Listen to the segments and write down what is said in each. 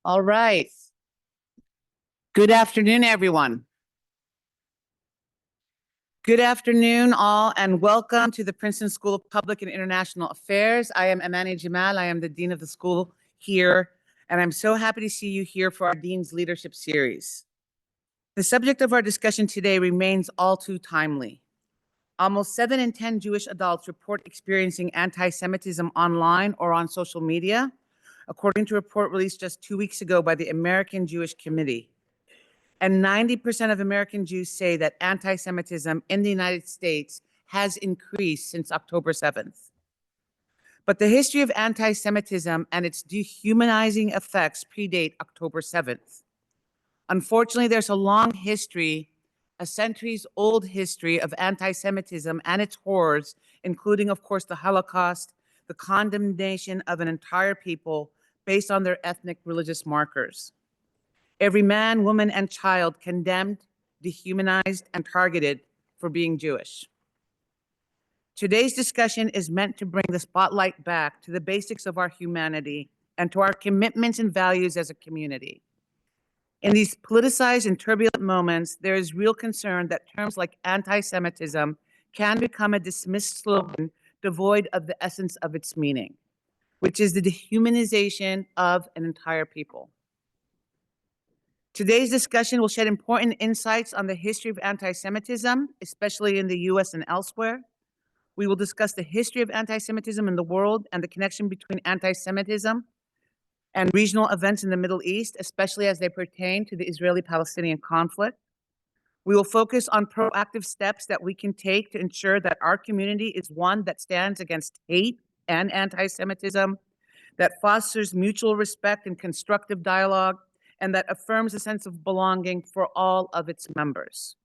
All right. Good afternoon, everyone. Good afternoon, all, and welcome to the Princeton School of Public and International Affairs. I am Amaney Jamal. I am the Dean of the school here, and I'm so happy to see you here for our Dean's Leadership Series. The subject of our discussion today remains all too timely. Almost 7 in 10 Jewish adults report experiencing anti-Semitism online or on social media, according to a report released just 2 weeks ago by the American Jewish Committee. And 90% of American Jews say that anti-Semitism in the United States has increased since October 7th. But the history of anti-Semitism and its dehumanizing effects predate October 7th. Unfortunately, there's a long history, a centuries-old history of anti-Semitism and its horrors, including, of course, the Holocaust, the condemnation of an entire people based on their ethnic religious markers. Every man, woman, and child condemned, dehumanized, and targeted for being Jewish. Today's discussion is meant to bring the spotlight back to the basics of our humanity and to our commitments and values as a community. In these politicized and turbulent moments, there is real concern that terms like anti-Semitism can become a dismissed slogan devoid of the essence of its meaning, which is the dehumanization of an entire people. Today's discussion will shed important insights on the history of anti-Semitism, especially in the US and elsewhere. We will discuss the history of anti-Semitism in the world and the connection between anti-Semitism and regional events in the Middle East, especially as they pertain to the Israeli-Palestinian conflict. We will focus on proactive steps that we can take to ensure that our community is one that stands against hate and anti-Semitism, that fosters mutual respect and constructive dialogue, and that affirms a sense of belonging for all of its members.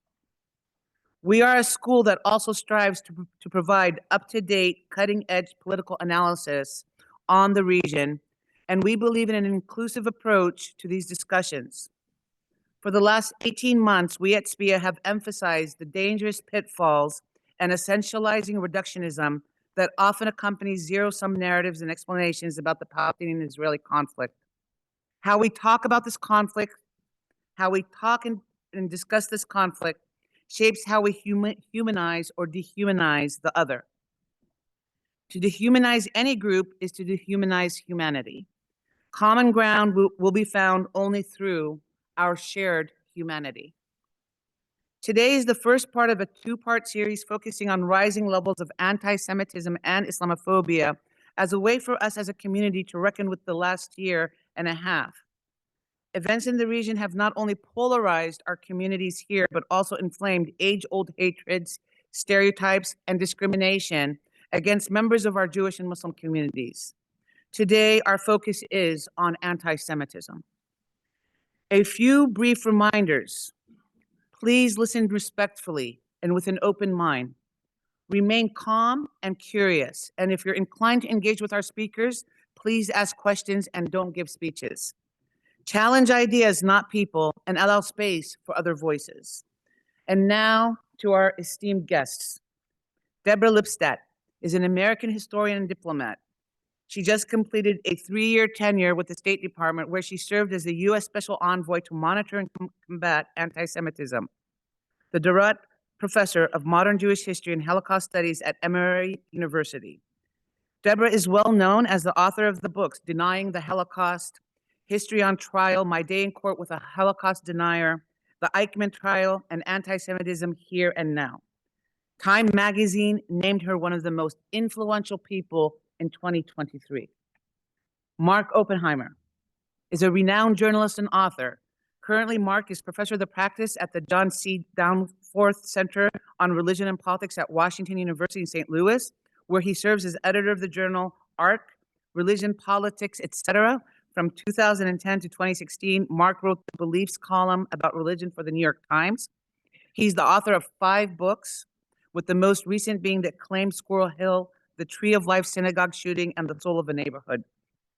We are a school that also strives to provide up-to-date, cutting-edge political analysis on the region, and we believe in an inclusive approach to these discussions. For the last 18 months, we at SPIA have emphasized the dangerous pitfalls and essentializing reductionism that often accompanies zero-sum narratives and explanations about the Palestinian-Israeli conflict. How we talk about this conflict, how we talk and discuss this conflict shapes how we humanize or dehumanize the other. To dehumanize any group is to dehumanize humanity. Common ground will be found only through our shared humanity. Today is the first part of a two-part series focusing on rising levels of anti-Semitism and Islamophobia as a way for us as a community to reckon with the last year and a half. Events in the region have not only polarized our communities here, but also inflamed age-old hatreds, stereotypes, and discrimination against members of our Jewish and Muslim communities. Today, our focus is on anti-Semitism. A few brief reminders. Please listen respectfully and with an open mind. Remain calm and curious. And if you're inclined to engage with our speakers, please ask questions and don't give speeches. Challenge ideas, not people, and allow space for other voices. And now to our esteemed guests. Deborah Lipstadt is an American historian and diplomat. She just completed a 3-year tenure with the State Department where she served as the U.S. Special Envoy to Monitor and Combat Antisemitism, the Durrett Professor of Modern Jewish History and Holocaust Studies at Emory University. Deborah is well known as the author of the books Denying the Holocaust, History on Trial, My Day in Court with a Holocaust Denier, The Eichmann Trial, and Anti-Semitism Here and Now. Time magazine named her one of the most influential people in 2023. Mark Oppenheimer is a renowned journalist and author. Currently, Mark is professor of the practice at the John C. Danforth Center on Religion and Politics at Washington University in St. Louis, where he serves as editor of the journal Arc, Religion, Politics, etc. From 2010 to 2016, Mark wrote the Beliefs column about religion for the New York Times. He's the author of 5 books, with the most recent being the acclaimed Squirrel Hill, the Tree of Life synagogue shooting, and the Soul of a Neighborhood,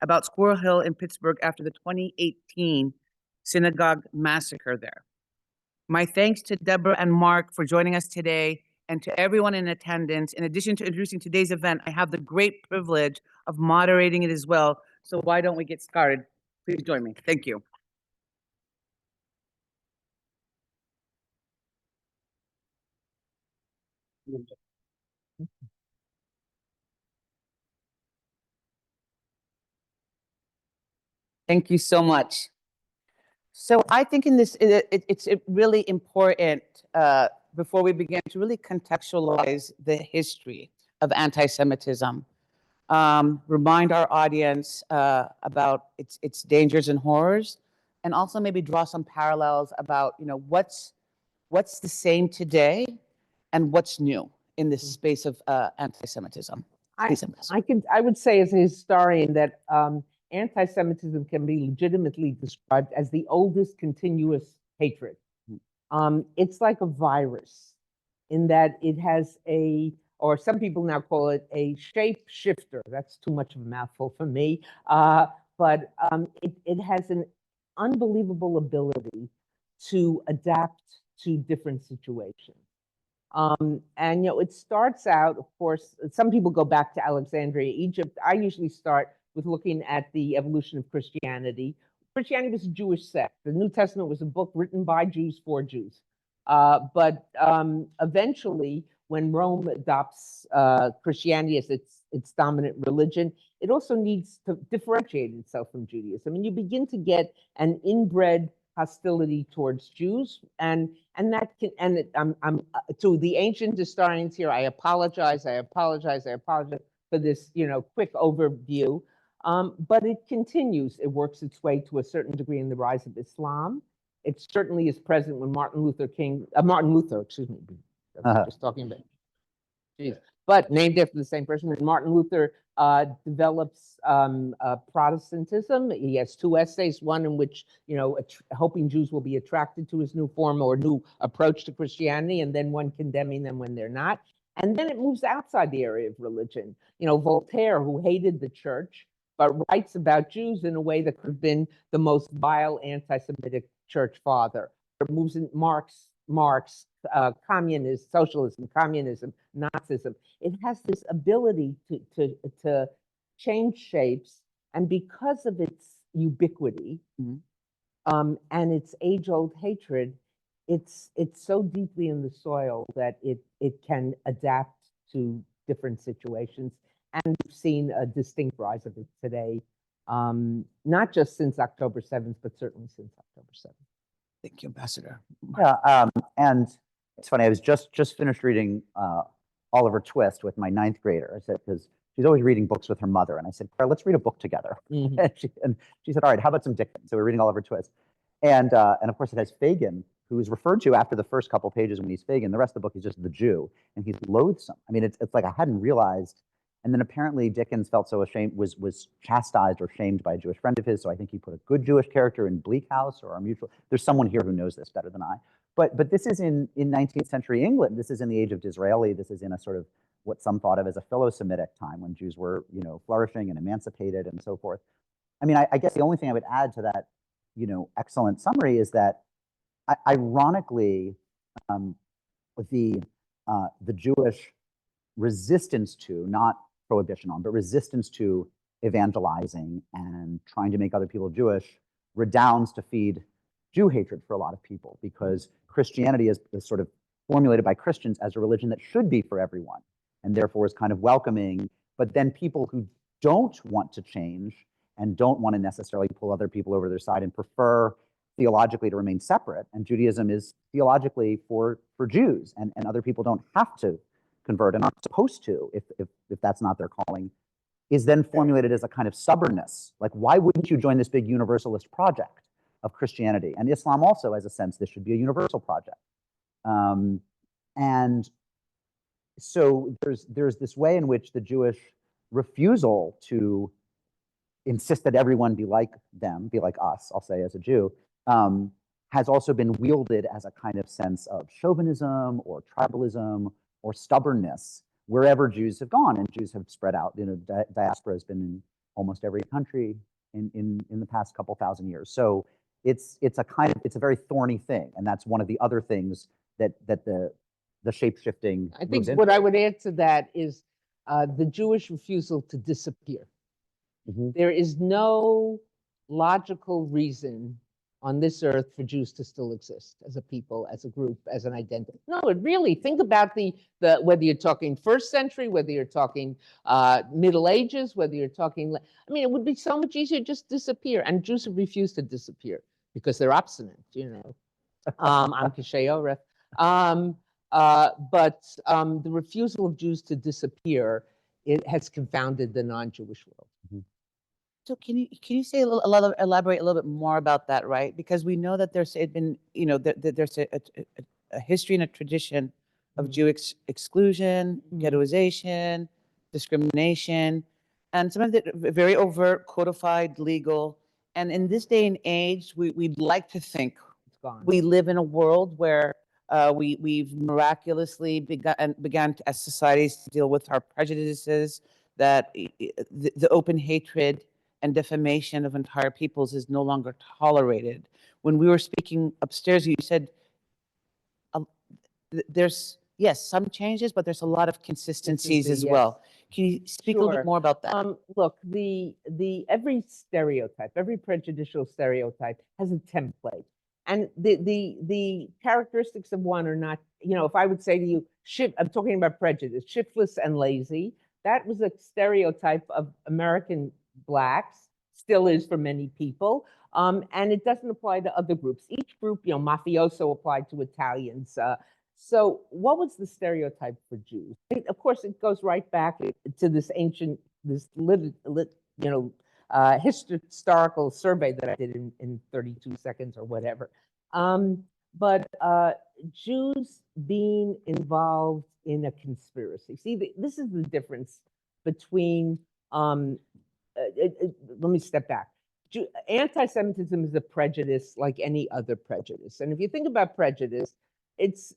about Squirrel Hill in Pittsburgh after the 2018 synagogue massacre there. My thanks to Deborah and Mark for joining us today, and to everyone in attendance. In addition to introducing today's event, I have the great privilege of moderating it as well. So why don't we get started? Please join me. Thank you. Thank you so much. So I think in this, it's really important before we begin to really contextualize the history of anti-Semitism, remind our audience about its dangers and horrors, and also maybe draw some parallels about what's the same today and what's new in this space of anti-Semitism. I would say as a historian that anti-Semitism can be legitimately described as the oldest continuous hatred. It's like a virus in that it has or some people now call it a shape shifter. That's too much of a mouthful for me. But it has an unbelievable ability to adapt to different situations. And it starts out, of course, some people go back to Alexandria, Egypt. I usually start with looking at the evolution of Christianity. Christianity was a Jewish sect. The New Testament was a book written by Jews for Jews. But eventually, when Rome adopts Christianity as its dominant religion, it also needs to differentiate itself from Judaism. And you begin to get an inbred hostility towards Jews, and that can, and I'm to the ancient historians here, I apologize for this quick overview, but it continues. It works its way to a certain degree in the rise of Islam. It certainly is present when Martin Luther, excuse me, just talking about, geez, but named after the same person. And Martin Luther develops Protestantism. He has two essays, one in which, hoping Jews will be attracted to his new form or new approach to Christianity, and then one condemning them when they're not. And then it moves outside the area of religion. Voltaire, who hated the church, but writes about Jews in a way that could have been the most vile anti-Semitic church father. It moves in Marx, communist, socialism, communism, Nazism. It has this ability to change shapes, and because of its ubiquity, and its age-old hatred, it's so deeply in the soil that it can adapt to different situations. And we've seen a distinct rise of it today, not just since October 7th, but certainly since October 7th. Thank you, Ambassador. Yeah, and it's funny, I was just finished reading Oliver Twist with my 9th grader. I said, because she's always reading books with her mother. And I said, Claire, let's read a book together. And she said, all right, how about some Dickens? So we're reading Oliver Twist. And of course it has Fagin, who is referred to after the first couple pages when he's Fagin. The rest of the book is just the Jew, and he's loathsome. I mean, it's like I hadn't realized. And then apparently Dickens felt so ashamed, was chastised or shamed by a Jewish friend of his. So I think he put a good Jewish character in Bleak House or Our Mutual. There's someone here who knows this better than I. But this is in 19th century England. This is in the age of Disraeli. This is in a sort of what some thought of as a philo-Semitic time when Jews were, flourishing and emancipated and so forth. I mean, I guess the only thing I would add to that, excellent summary is that, ironically, the Jewish resistance to, not prohibition on, but resistance to evangelizing and trying to make other people Jewish redounds to feed Jew hatred for a lot of people, because Christianity is sort of formulated by Christians as a religion that should be for everyone and therefore is kind of welcoming. But then people who don't want to change and don't want to necessarily pull other people over their side and prefer theologically to remain separate, and Judaism is theologically for Jews, and other people don't have to convert and aren't supposed to if that's not their calling, is then formulated as a kind of stubbornness. Like, why wouldn't you join this big universalist project of Christianity? And Islam also has a sense this should be a universal project. And so there's this way in which the Jewish refusal to insist that everyone be like them, be like us, I'll say as a Jew, has also been wielded as a kind of sense of chauvinism or tribalism or stubbornness wherever Jews have gone, and Jews have spread out. Diaspora has been in almost every country in the past couple thousand years. So it's a very thorny thing, and that's one of the other things that the shape-shifting. I think what I would add to that is the Jewish refusal to disappear. There is no logical reason on this earth for Jews to still exist as a people, as a group, as an identity. No, it really, think about the whether you're talking first century, whether you're talking Middle Ages, whether you're talking, I mean, it would be so much easier to just disappear. And Jews have refused to disappear because they're obstinate, you know. I'm Kashay Oreth. But the refusal of Jews to disappear, it has confounded the non-Jewish world. So can you say elaborate a little bit more about that, right? Because we know that there's been, you know, there's a history and a tradition of Jewish exclusion, ghettoization, discrimination, and some of it very overt, codified, legal. And in this day and age, we'd like to think It's gone. we live in a world where we've miraculously began to, as societies, to deal with our prejudices, that the open hatred and defamation of entire peoples is no longer tolerated. When we were speaking upstairs, you said there's, yes, some changes, but there's a lot of consistencies as Yes. well. Can you speak a little Sure. bit more about that? Look, every stereotype, every prejudicial stereotype has a template. And the characteristics of one are not, you know, if I would say to you, I'm talking about prejudice, shiftless and lazy, that was a stereotype of American Blacks, still is for many people. And it doesn't apply to other groups. Each group, you know, mafioso applied to Italians. So what was the stereotype for Jews? Of course, it goes right back to this ancient, historical survey that I did in 32 seconds or whatever. But Jews being involved in a conspiracy. See, this is the difference between, let me step back. Anti-Semitism is a prejudice like any other prejudice. And if you think about prejudice, it's,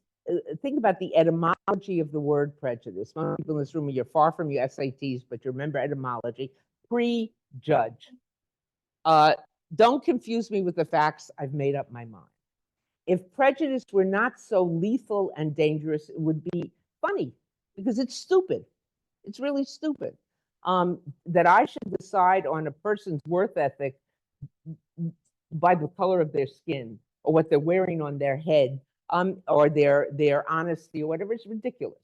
think about the etymology of the word prejudice. Most people in this room, you're far from your SATs, but you remember etymology. Prejudge. Don't confuse me with the facts. I've made up my mind. If prejudice were not so lethal and dangerous, it would be funny because it's stupid. It's really stupid. That I should decide on a person's worth ethic by the color of their skin or what they're wearing on their head, or their honesty or whatever is ridiculous.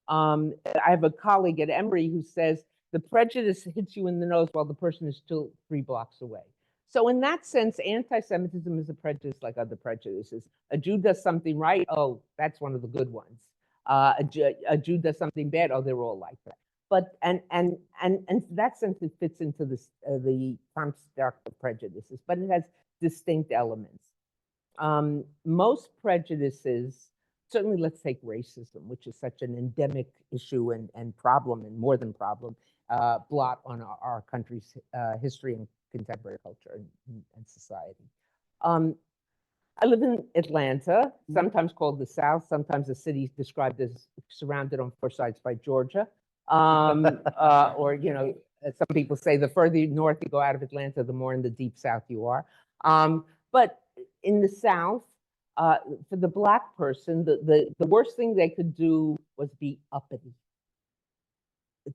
I have a colleague at Emory who says the prejudice hits you in the nose while the person is still 3 blocks away. So in that sense, anti-Semitism is a prejudice like other prejudices. A Jew does something right, oh, that's one of the good ones. A Jew does something bad, oh, they're all like that. But and in that sense, it fits into this the construct of prejudices, but it has distinct elements. Most prejudices, certainly let's take racism, which is such an endemic issue and problem, and more than problem, blot on our country's history and contemporary culture and society. I live in Atlanta, sometimes called the South, sometimes the city described as surrounded on 4 sides by Georgia. Or, you know, some people say the further north you go out of Atlanta, the more in the deep South you are. But in the South, for the Black person, the worst thing they could do was be uppity.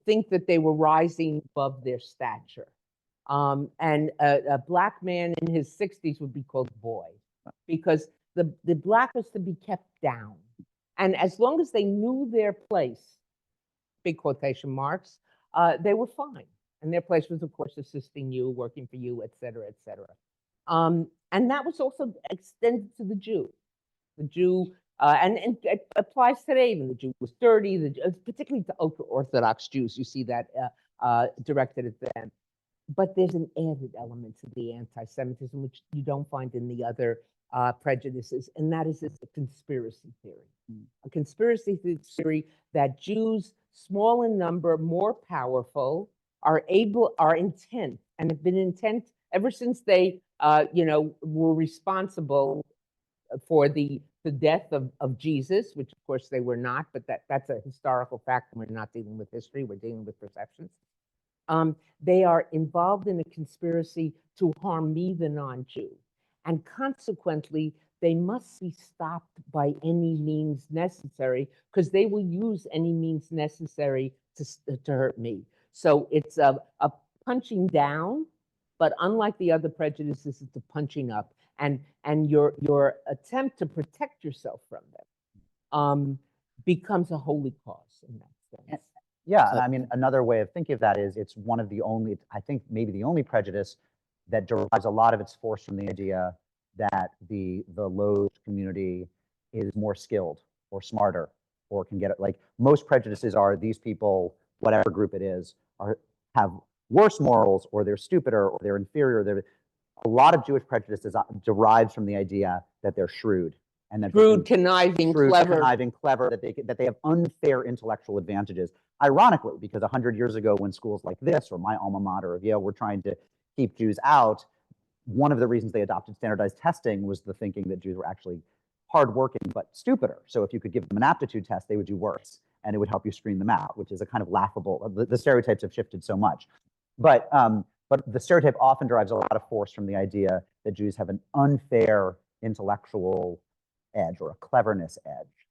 Think that they were rising above their stature. And a Black man in his 60s would be called boy, because the Black was to be kept down. And as long as they knew their place, big quotation marks, they were fine. And their place was, of course, assisting you, working for you, et cetera, et cetera. And that was also extended to the Jew. The Jew, and it applies today, even the Jew was dirty, particularly to Orthodox Jews, you see that directed at them. But there's an added element to the anti-Semitism, which you don't find in the other prejudices, and that is this conspiracy theory. A conspiracy theory that Jews, small in number, more powerful, are intent, and have been intent ever since they, were responsible for the death of Jesus, which of course they were not, but that's a historical fact, and we're not dealing with history, we're dealing with perceptions. They are involved in a conspiracy to harm me, the non-Jew. And consequently, they must be stopped by any means necessary, because they will use any means necessary to hurt me. So it's a punching down, But unlike the other prejudices, it's the punching up and your attempt to protect yourself from them becomes a holy cause in that sense. Yeah, and I mean, another way of thinking of that is it's one of the only, I think maybe the only prejudice that derives a lot of its force from the idea that the Lowe's community is more skilled or smarter or can get it. Like most prejudices are these people, whatever group it is, have worse morals or they're stupider or they're inferior. A lot of Jewish prejudice derives from the idea that they're shrewd and that Shrewd, conniving, clever, that they have unfair intellectual advantages. Ironically, because 100 years ago, when schools like this or my alma mater of Yale were trying to keep Jews out, one of the reasons they adopted standardized testing was the thinking that Jews were actually hardworking but stupider. So if you could give them an aptitude test, they would do worse, and it would help you screen them out, which is a kind of laughable. The stereotypes have shifted so much, but the stereotype often derives a lot of force from the idea that Jews have an unfair intellectual edge or a cleverness edge.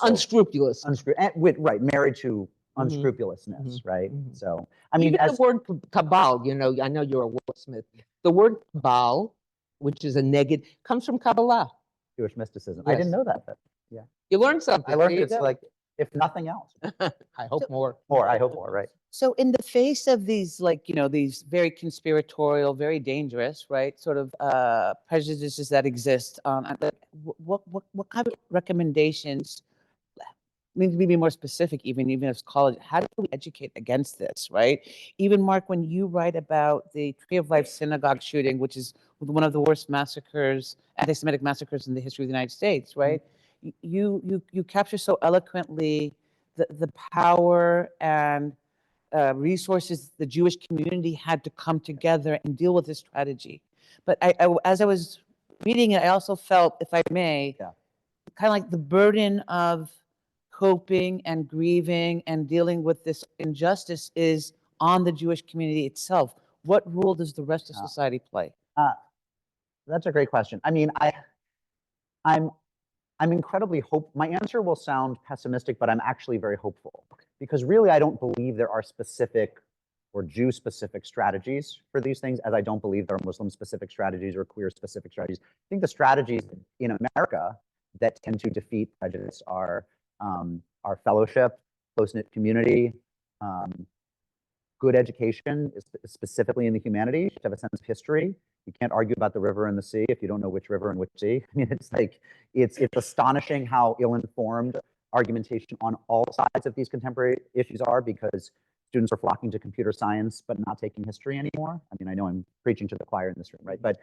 Unscrupulous. Right, married to unscrupulousness, right? So, I mean, even the word cabal, you know, I know you're a wordsmith. The word cabal, which is a negative, comes from Kabbalah. Jewish mysticism. Yes. I didn't know that, but yeah. You learned something. I learned it's like, if nothing else. I hope more. I hope more, right? So in the face of these, like, you know, these very conspiratorial, very dangerous, right, sort of prejudices that exist, what kind of recommendations, need to be more specific, even if it's college, how do we educate against this, right? Even Mark, when you write about the Tree of Life synagogue shooting, which is one of the worst massacres, anti-Semitic massacres in the history of the United States, right? You capture so eloquently the power and resources the Jewish community had to come together and deal with this tragedy. But as I was reading it, I also felt, if I may, kind of like the burden of coping and grieving and dealing with this injustice is on the Jewish community itself. What role does the rest of society play? That's a great question. I mean, I'm incredibly my answer will sound pessimistic, but I'm actually very hopeful because really I don't believe there are specific or Jew-specific strategies for these things, as I don't believe there are Muslim-specific strategies or queer-specific strategies. I think the strategies in America that tend to defeat prejudice are fellowship, close-knit community, good education, specifically in the humanities. You have a sense of history. You can't argue about the river and the sea if you don't know which river and which sea. I mean, it's like, it's astonishing how ill-informed argumentation on all sides of these contemporary issues are because students are flocking to computer science but not taking history anymore. I mean, I know I'm preaching to the choir in this room, right? But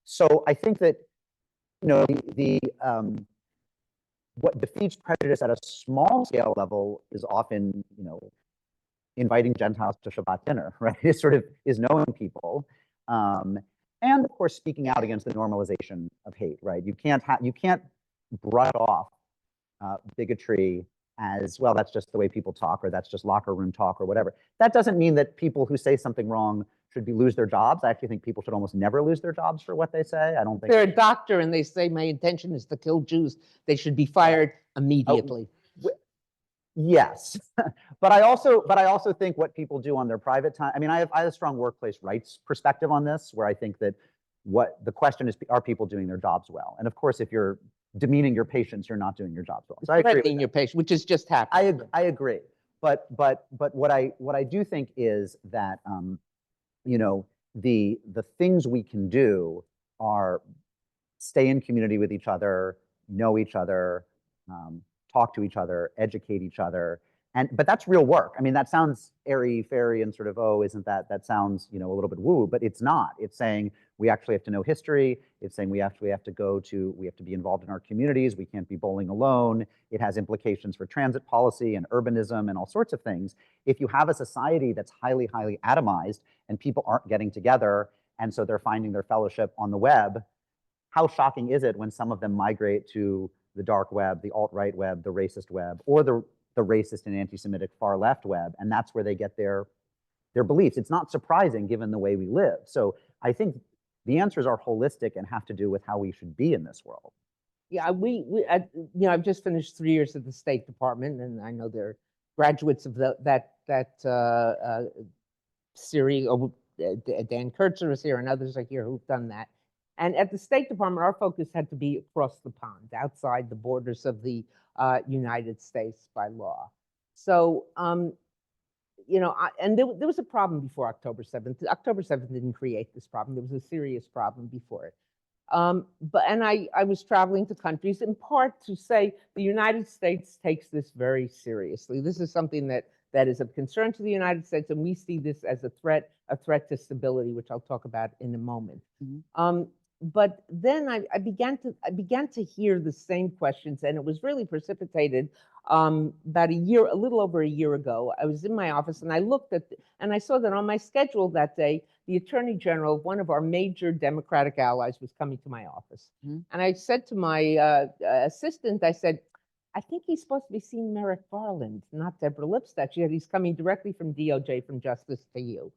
so I think that, you know, what defeats prejudice at a small scale level is often, you know, inviting Gentiles to Shabbat dinner, right? It sort of is knowing people. And of course, speaking out against the normalization of hate, right? You can't brush off bigotry as, well, that's just the way people talk, or that's just locker room talk, or whatever. That doesn't mean that people who say something wrong should lose their jobs. I actually think people should almost never lose their jobs for what they say. I don't think they're a doctor and they say my intention is to kill Jews. They should be fired immediately. Yes, but I also think what people do on their private time. I mean, I have a strong workplace rights perspective on this, where I think that what the question is, are people doing their jobs well? And of course, if you're demeaning your patients, you're not doing your jobs well. So I agree. Threatening your patient, which is just happening. I agree. But what I do think is that you know, the things we can do are stay in community with each other, know each other, talk to each other, educate each other. But that's real work. I mean, that sounds airy-fairy and sort of, oh, isn't that sounds, you know, a little bit woo, but it's not. It's saying we actually have to know history. It's saying we actually have to be involved in our communities. We can't be bowling alone. It has implications for transit policy and urbanism and all sorts of things. If you have a society that's highly, highly atomized and people aren't getting together, and so they're finding their fellowship on the web, how shocking is it when some of them migrate to the dark web, the alt-right web, the racist web, or the racist and anti-Semitic far-left web, and that's where they get their beliefs. It's not surprising given the way we live. So I think the answers are holistic and have to do with how we should be in this world. Yeah, you know, I've just finished 3 years at the State Department, and I know they're graduates of that Syria, Dan Kurtzer was here and others are here who've done that. And at the State Department, our focus had to be across the pond, outside the borders of the United States by law. So, and there was a problem before October 7th. October 7th didn't create this problem. There was a serious problem before it. And I was traveling to countries in part to say the United States takes this very seriously. This is something that is of concern to the United States, and we see this as a threat to stability, which I'll talk about in a moment. Mm-hmm. But then I began to hear the same questions, and it was really precipitated about a little over a year ago. I was in my office and I looked and I saw that on my schedule that day, the Attorney General of one of our major Democratic allies was coming to my office. Mm-hmm. And I said to my assistant, I said, I think he's supposed to be seeing Merrick Garland, not Deborah Lipstadt. Yet he's coming directly from DOJ, from Justice to you.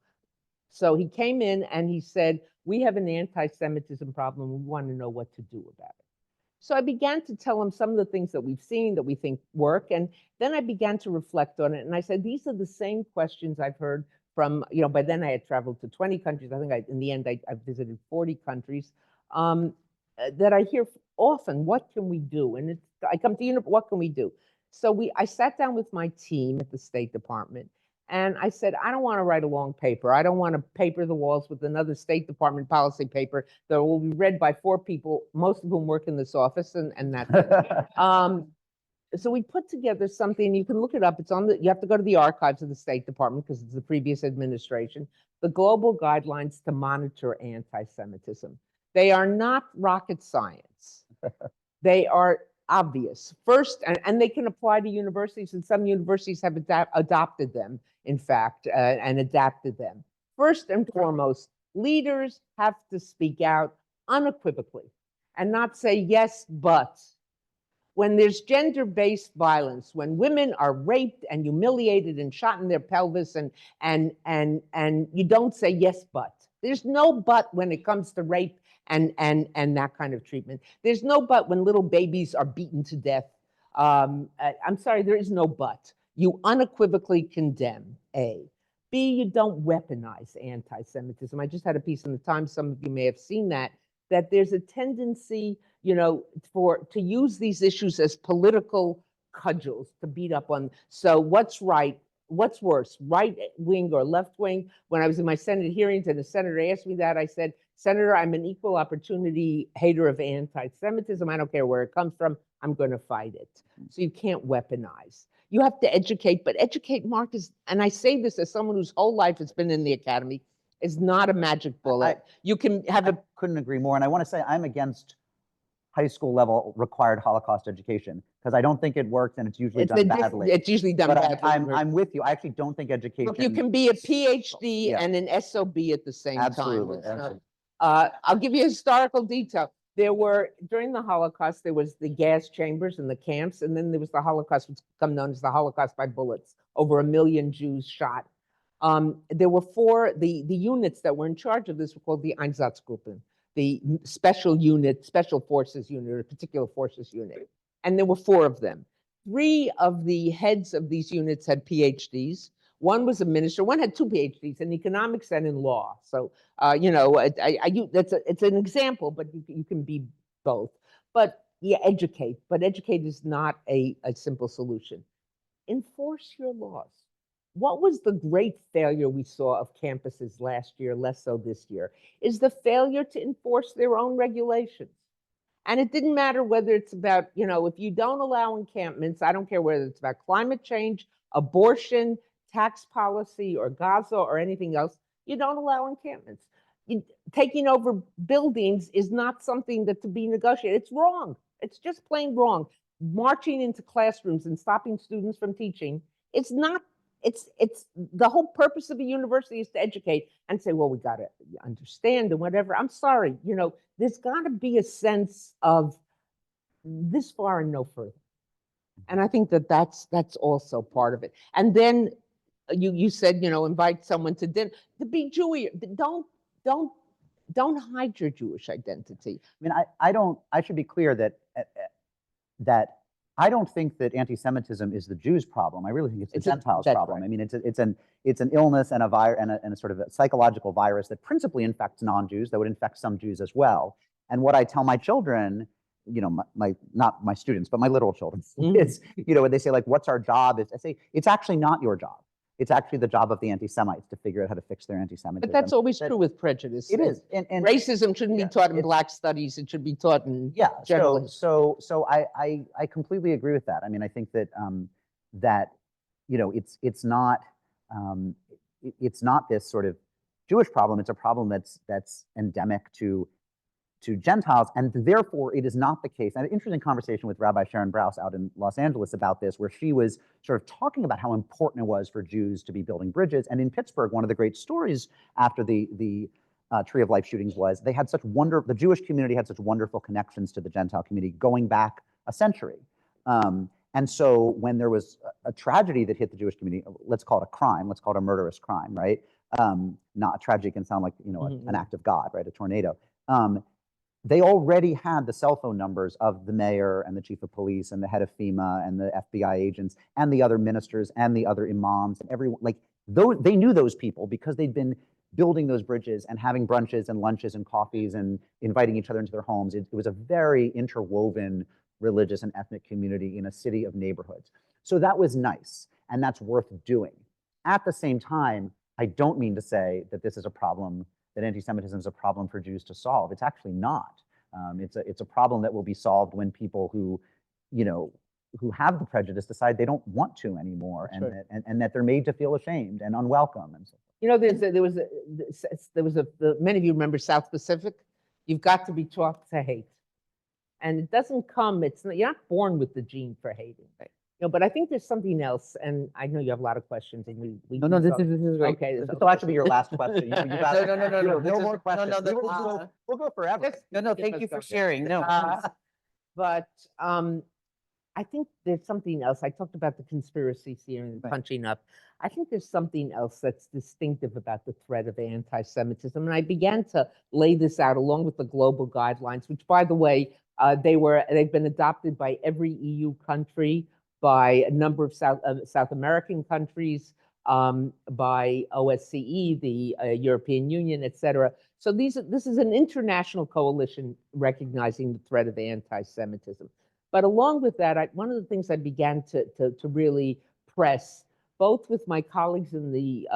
So he came in and he said, we have an anti-Semitism problem. We want to know what to do about it. So I began to tell him some of the things that we've seen that we think work. And then I began to reflect on it. And I said, these are the same questions I've heard from, by then I had traveled to 20 countries. I think in the end, I visited 40 countries that I hear often, what can we do? And I come to what can we do? So I sat down with my team at the State Department. And I said, I don't want to write a long paper. I don't want to paper the walls with another State Department policy paper that will be read by 4 people, most of whom work in this office, and that's it. So we put together something, you can look it up. It's you have to go to the archives of the State Department because it's the previous administration, the Global Guidelines to Monitor Anti-Semitism. They are not rocket science. They are obvious. First, and they can apply to universities, and some universities have adopted them, in fact, and adapted them. First and foremost, leaders have to speak out unequivocally and not say yes, but. When there's gender-based violence, when women are raped and humiliated and shot in their pelvis, and you don't say yes, but. There's no but when it comes to rape and that kind of treatment. There's no but when little babies are beaten to death. I'm sorry, there is no but. You unequivocally condemn, A. B, you don't weaponize anti-Semitism. I just had a piece in the Times, some of you may have seen that there's a tendency, to use these issues as political cudgels to beat up on. So what's right? What's worse, right wing or left wing? When I was in my Senate hearings and the senator asked me that, I said, Senator, I'm an equal opportunity hater of anti-Semitism. I don't care where it comes from. I'm going to fight it. So you can't weaponize. You have to educate, but educate, Mark, and I say this as someone whose whole life has been in the academy, is not a magic bullet. You can have I couldn't agree more. And I want to say I'm against high school level required Holocaust education because I don't think it works and it's usually done badly. It's usually done badly. I'm with you. I actually don't think education. Look, you can be a PhD and an SOB at the same time. Absolutely. I'll give you historical detail. During the Holocaust, there was the gas chambers and the camps, and then there was the Holocaust, what's become known as the Holocaust by bullets. Over 1 million Jews shot. There were 4, the units that were in charge of this were called the Einsatzgruppen, the special forces unit, or particular forces unit. And there were 4 of them. 3 of the heads of these units had PhDs. One was a minister, one had 2 PhDs in economics and in law. So, it's an example, but you can be both. But yeah, educate, but educate is not a simple solution. Enforce your laws. What was the great failure we saw of campuses last year, less so this year, is the failure to enforce their own regulations. And it didn't matter whether it's about, if you don't allow encampments, I don't care whether it's about climate change, abortion, tax policy, or Gaza, or anything else, you don't allow encampments. Taking over buildings is not something that to be negotiated. It's wrong. It's just plain wrong. Marching into classrooms and stopping students from teaching, it's not. It's the whole purpose of a university is to educate and say, well, we got to understand and whatever. I'm sorry, there's got to be a sense of this far and no further. And I think that's also part of it. And then you said, invite someone to dinner to be Jewish. Don't hide your Jewish identity. I mean, I should be clear that I don't think that anti-Semitism is the Jews' problem. I really think it's the Gentiles' problem. right. I mean, it's an illness and a virus and a sort of a psychological virus that principally infects non-Jews, that would infect some Jews as well. And what I tell my children, you know, not my students, but my literal children, is, you know, when they say like, "What's our job?" I say, it's actually not your job. It's actually the job of the anti-Semites to figure out how to fix their anti-Semitism. But that's always true with prejudice. It is. And racism shouldn't be taught in Black studies. It should be taught in general. So I completely agree with that. I mean, I think that that, you know, it's not this sort of Jewish problem. It's a problem that's endemic to Gentiles, and therefore it is not the case. I had an interesting conversation with Rabbi Sharon Brous out in Los Angeles about this, where she was sort of talking about how important it was for Jews to be building bridges. And in Pittsburgh, one of the great stories after the Tree of Life shootings was they had such the Jewish community had such wonderful connections to the Gentile community going back a century. And so when there was a tragedy that hit the Jewish community, let's call it a crime, let's call it a murderous crime, right? Not a tragedy can sound like, you know, an act of God, right? A tornado. They already had the cell phone numbers of the mayor and the chief of police and the head of FEMA and the FBI agents and the other ministers and the other imams and everyone. Like, they knew those people because they'd been building those bridges and having brunches and lunches and coffees and inviting each other into their homes. It was a very interwoven religious and ethnic community in a city of neighborhoods. So that was nice, and that's worth doing. At the same time, I don't mean to say that this is a problem, that anti-Semitism is a problem for Jews to solve. It's actually not. It's a problem that will be solved when people who, you know, who have the prejudice decide they don't want to anymore, and that they're made to feel ashamed and unwelcome and so forth. You know, there was a many of you remember South Pacific. You've got to be taught to hate, and it doesn't come. You're not born with the gene for hating. Right? You know, but I think there's something else, and I know you have a lot of questions, and we No, this is right. Okay. This will actually be your last question. You got, no more questions. No, we'll go forever. No, thank you for sharing. No, but I think there's something else. I talked about the conspiracy theory and punching up. I think there's something else that's distinctive about the threat of anti-Semitism. And I began to lay this out along with the global guidelines, which, by the way, they've been adopted by every EU country, by a number of South American countries, by OSCE, the European Union, et cetera. So this is an international coalition recognizing the threat of anti-Semitism. But along with that, one of the things I began to really press, both with my colleagues in the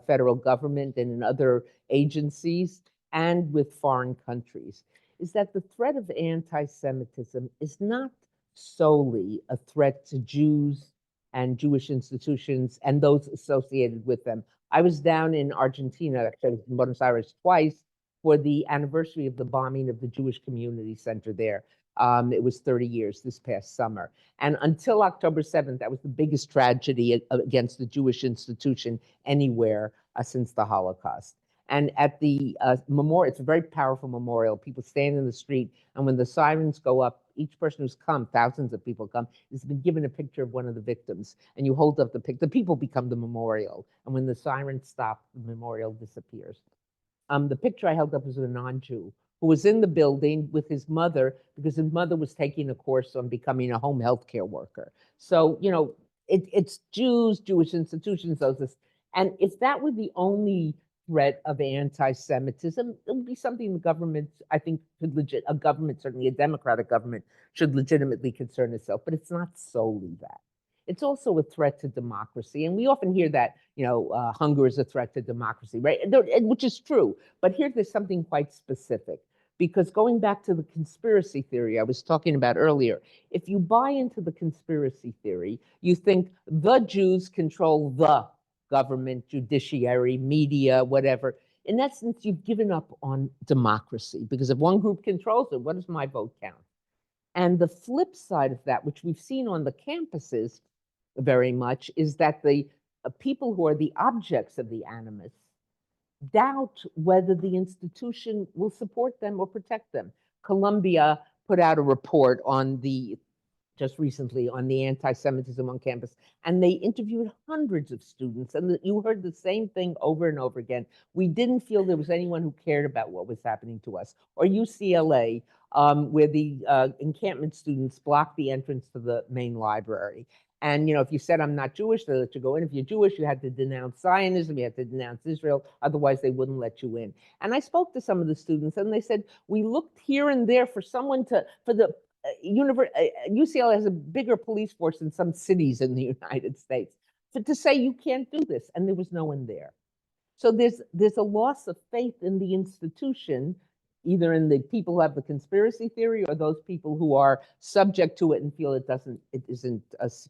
federal government and in other agencies, and with foreign countries, is that the threat of anti-Semitism is not solely a threat to Jews and Jewish institutions and those associated with them. I was down in Argentina, actually in Buenos Aires twice, for the anniversary of the bombing of the Jewish Community Center there. It was 30 years this past summer. And until October 7th, that was the biggest tragedy against the Jewish institution anywhere since the Holocaust. And at the memorial, it's a very powerful memorial. People stand in the street, and when the sirens go up, each person who's come, thousands of people come, has been given a picture of one of the victims. And you hold up the picture. The people become the memorial. And when the sirens stop, the memorial disappears. The picture I held up was of a non-Jew who was in the building with his mother because his mother was taking a course on becoming a home health care worker. So, you know, it's Jews, Jewish institutions, and if that were the only threat of anti-Semitism, it would be something the government, I think, a government, certainly a democratic government, should legitimately concern itself, but it's not solely that. It's also a threat to democracy. And we often hear that, you know, hunger is a threat to democracy, right? Which is true. But here there's something quite specific. Because going back to the conspiracy theory I was talking about earlier, if you buy into the conspiracy theory, you think the Jews control the government, judiciary, media, whatever. In essence, you've given up on democracy, because if one group controls it, what does my vote count? And the flip side of that, which we've seen on the campuses very much, is that the people who are the objects of the animus doubt whether the institution will support them or protect them. Columbia put out a report on just recently on the anti-Semitism on campus, and they interviewed hundreds of students, and you heard the same thing over and over again. We didn't feel there was anyone who cared about what was happening to us. Or UCLA, where the encampment students blocked the entrance to the main library. And, you know, if you said, I'm not Jewish, they let you go in. If you're Jewish, you had to denounce Zionism, you had to denounce Israel, otherwise they wouldn't let you in. And I spoke to some of the students and they said, we looked here and there for someone to, for the UCLA has a bigger police force than some cities in the United States, to say you can't do this, and there was no one there. So there's a loss of faith in the institution, either in the people who have the conspiracy theory or those people who are subject to it and feel it isn't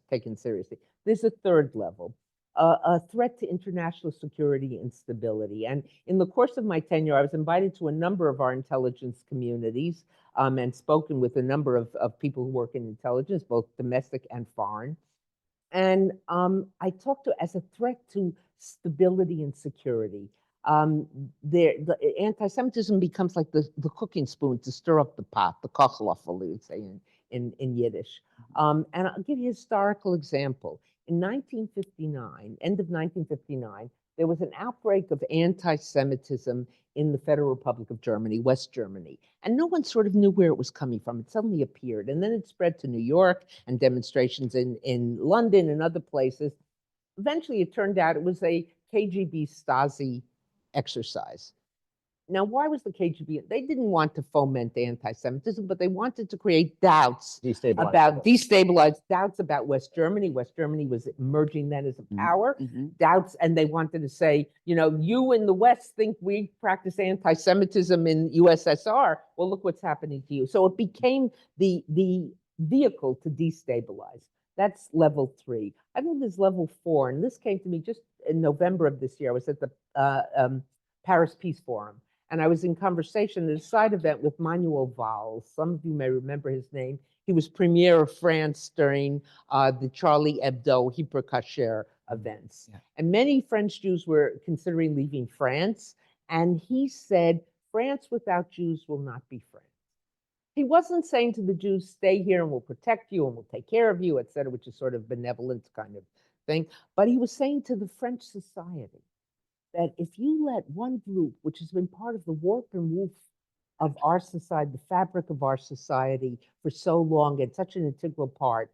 taken seriously. There's a third level, a threat to international security and stability. And in the course of my tenure, I was invited to a number of our intelligence communities and spoken with a number of people who work in intelligence, both domestic and foreign. And I talked to as a threat to stability and security. The anti-Semitism becomes like the cooking spoon to stir up the pot, the kochlöffel, we would say in Yiddish. And I'll give you a historical example. In 1959, end of 1959, there was an outbreak of anti-Semitism in the Federal Republic of Germany, West Germany. And no one sort of knew where it was coming from. It suddenly appeared. And then it spread to New York and demonstrations in London and other places. Eventually, it turned out it was a KGB Stasi exercise. Now, why was the KGB? They didn't want to foment anti-Semitism, but they wanted to create doubts destabilize doubts about West Germany. West Germany was emerging then as a power. Doubts, and they wanted to say, you know, you in the West think we practice anti-Semitism in USSR. Well, look what's happening to you. So it became the vehicle to destabilize. That's level 3. I think there's level 4, and this came to me just in November of this year. I was at the Paris Peace Forum, and I was in conversation at a side event with Manuel Valls. Some of you may remember his name. He was premier of France during the Charlie Hebdo Hyper Cacher events. Yeah. And many French Jews were considering leaving France, and he said, France without Jews will not be France. He wasn't saying to the Jews, stay here and we'll protect you and we'll take care of you, et cetera, which is sort of benevolent kind of thing. But he was saying to the French society that if you let one group, which has been part of the warp and woof of our society, the fabric of our society for so long and such an integral part,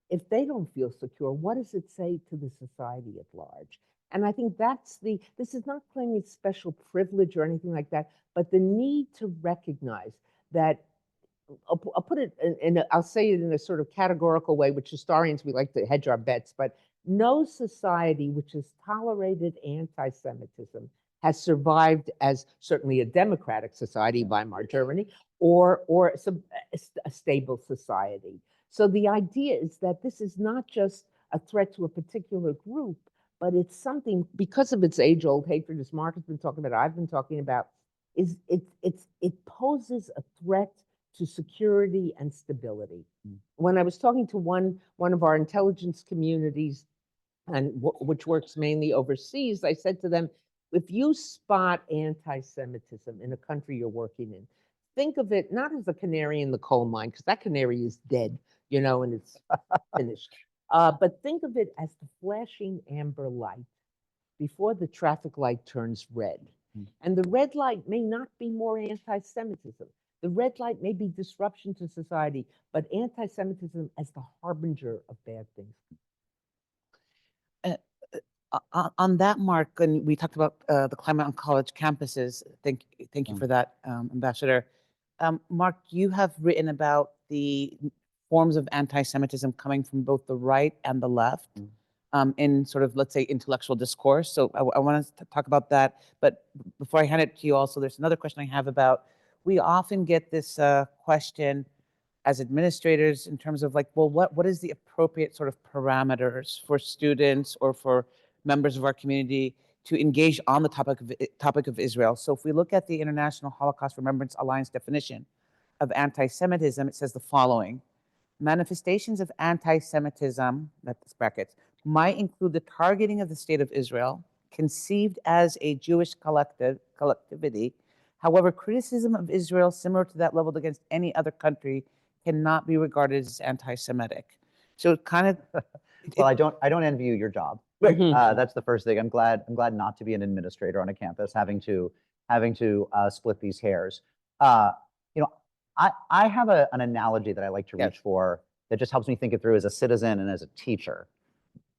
if they don't feel secure, what does it say to the society at large? And I think that's this is not claiming special privilege or anything like that, but the need to recognize that I'll put it I'll say it in a sort of categorical way, which historians, we like to hedge our bets, but no society which has tolerated anti-Semitism has survived as certainly a democratic society, Weimar Germany, or a stable society. So the idea is that this is not just a threat to a particular group, but it's something, because of its age-old hatred, as Mark has been talking about, I've been talking about, it poses a threat to security and stability. When I was talking to one of our intelligence communities, and which works mainly overseas, I said to them, if you spot anti-Semitism in a country you're working in, think of it not as a canary in the coal mine, because that canary is dead, you know, and it's finished. But think of it as the flashing amber light before the traffic light turns red. And the red light may not be more anti-Semitism. The red light may be disruption to society, but anti-Semitism as the harbinger of bad things. On that, Mark, and we talked about the climate on college campuses. Thank you for that, Ambassador. Mark, you have written about the forms of anti-Semitism coming from both the right and the left in sort of, let's say, intellectual discourse. So I want to talk about that. But before I hand it to you also, there's another question I have about, we often get this question as administrators in terms of like, well, what is the appropriate sort of parameters for students or for members of our community to engage on the topic of Israel? So if we look at the International Holocaust Remembrance Alliance definition of anti-Semitism, it says the following: manifestations of anti-Semitism, that's brackets, might include the targeting of the state of Israel, conceived as a Jewish collectivity. However, criticism of Israel similar to that leveled against any other country cannot be regarded as anti-Semitic. So it kind of. Well, I don't envy you your job. That's the first thing. I'm glad not to be an administrator on a campus, having to split these hairs. You know, I have an analogy that I like to reach for that just helps me think it through as a citizen and as a teacher,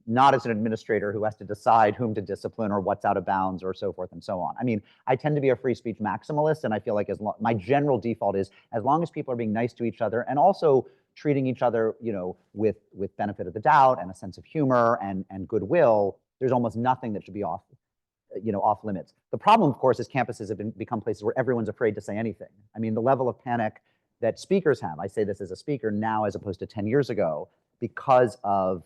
not as an administrator who has to decide whom to discipline or what's out of bounds or so forth and so on. I mean, I tend to be a free speech maximalist, and I feel like my general default is as long as people are being nice to each other and also treating each other, you know, with benefit of the doubt and a sense of humor and goodwill, there's almost nothing that should be off limits. The problem, of course, is campuses have become places where everyone's afraid to say anything. I mean, the level of panic that speakers have, I say this as a speaker now as opposed to 10 years ago, because of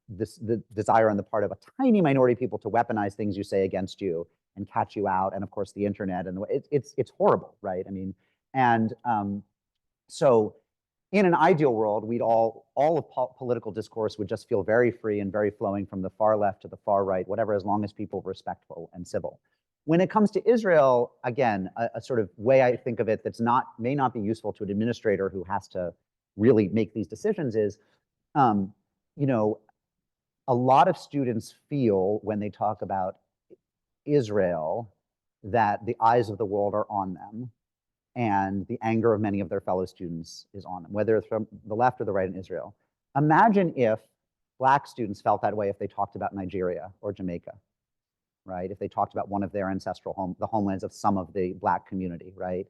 the desire on the part of a tiny minority of people to weaponize things you say against you and catch you out, and of course the internet, and it's horrible, right? I mean, and so in an ideal world, we'd all of political discourse would just feel very free and very flowing from the far left to the far right, whatever, as long as people were respectful and civil. When it comes to Israel, again, a sort of way I think of it that's may not be useful to an administrator who has to really make these decisions is, you know, a lot of students feel when they talk about Israel that the eyes of the world are on them and the anger of many of their fellow students is on them, whether it's from the left or the right in Israel. Imagine if Black students felt that way if they talked about Nigeria or Jamaica, right? If they talked about one of their ancestral the homelands of some of the Black community, right?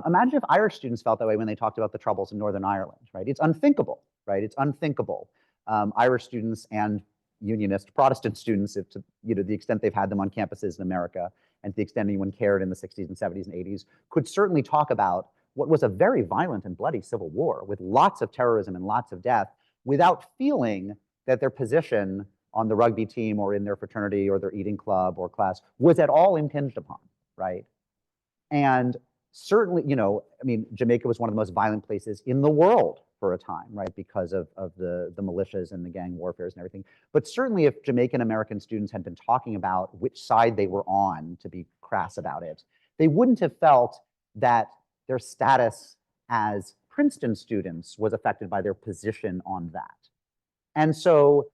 Imagine if Irish students felt that way when they talked about the troubles in Northern Ireland, right? It's unthinkable, right? It's unthinkable. Irish students and Unionist Protestant students, to the extent they've had them on campuses in America, and to the extent anyone cared in the 60s and 70s and 80s, could certainly talk about what was a very violent and bloody civil war with lots of terrorism and lots of death without feeling that their position on the rugby team or in their fraternity or their eating club or class was at all impinged upon, right? And certainly, I mean, Jamaica was one of the most violent places in the world for a time, right, because of the militias and the gang warfares and everything. But certainly if Jamaican American students had been talking about which side they were on, to be crass about it, they wouldn't have felt that their status as Princeton students was affected by their position on that. And so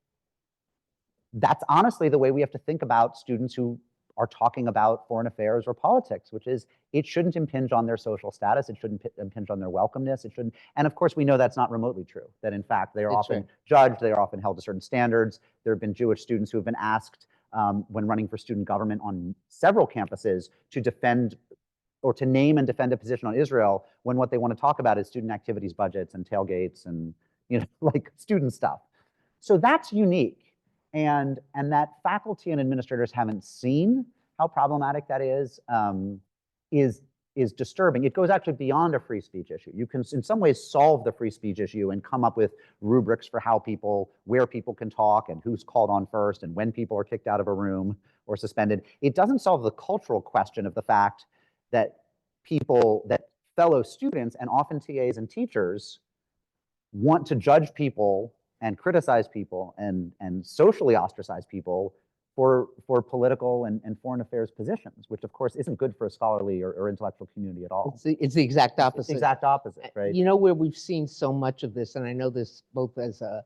that's honestly the way we have to think about students who are talking about foreign affairs or politics, which is it shouldn't impinge on their social status, it shouldn't impinge on their welcomeness, it shouldn't, and of course we know that's not remotely true, that in fact they are often judged, they are often held to certain standards. There have been Jewish students who have been asked when running for student government on several campuses to defend or to name and defend a position on Israel when what they want to talk about is student activities budgets and tailgates and like student stuff. So that's unique. And that faculty and administrators haven't seen how problematic that is disturbing. It goes actually beyond a free speech issue. You can, in some ways, solve the free speech issue and come up with rubrics for where people can talk and who's called on first and when people are kicked out of a room or suspended. It doesn't solve the cultural question of the fact that fellow students and often TAs and teachers want to judge people and criticize people and socially ostracize people for political and foreign affairs positions, which of course isn't good for a scholarly or intellectual community at all. It's the exact opposite. It's the exact opposite, right? You know where we've seen so much of this, and I know this both as a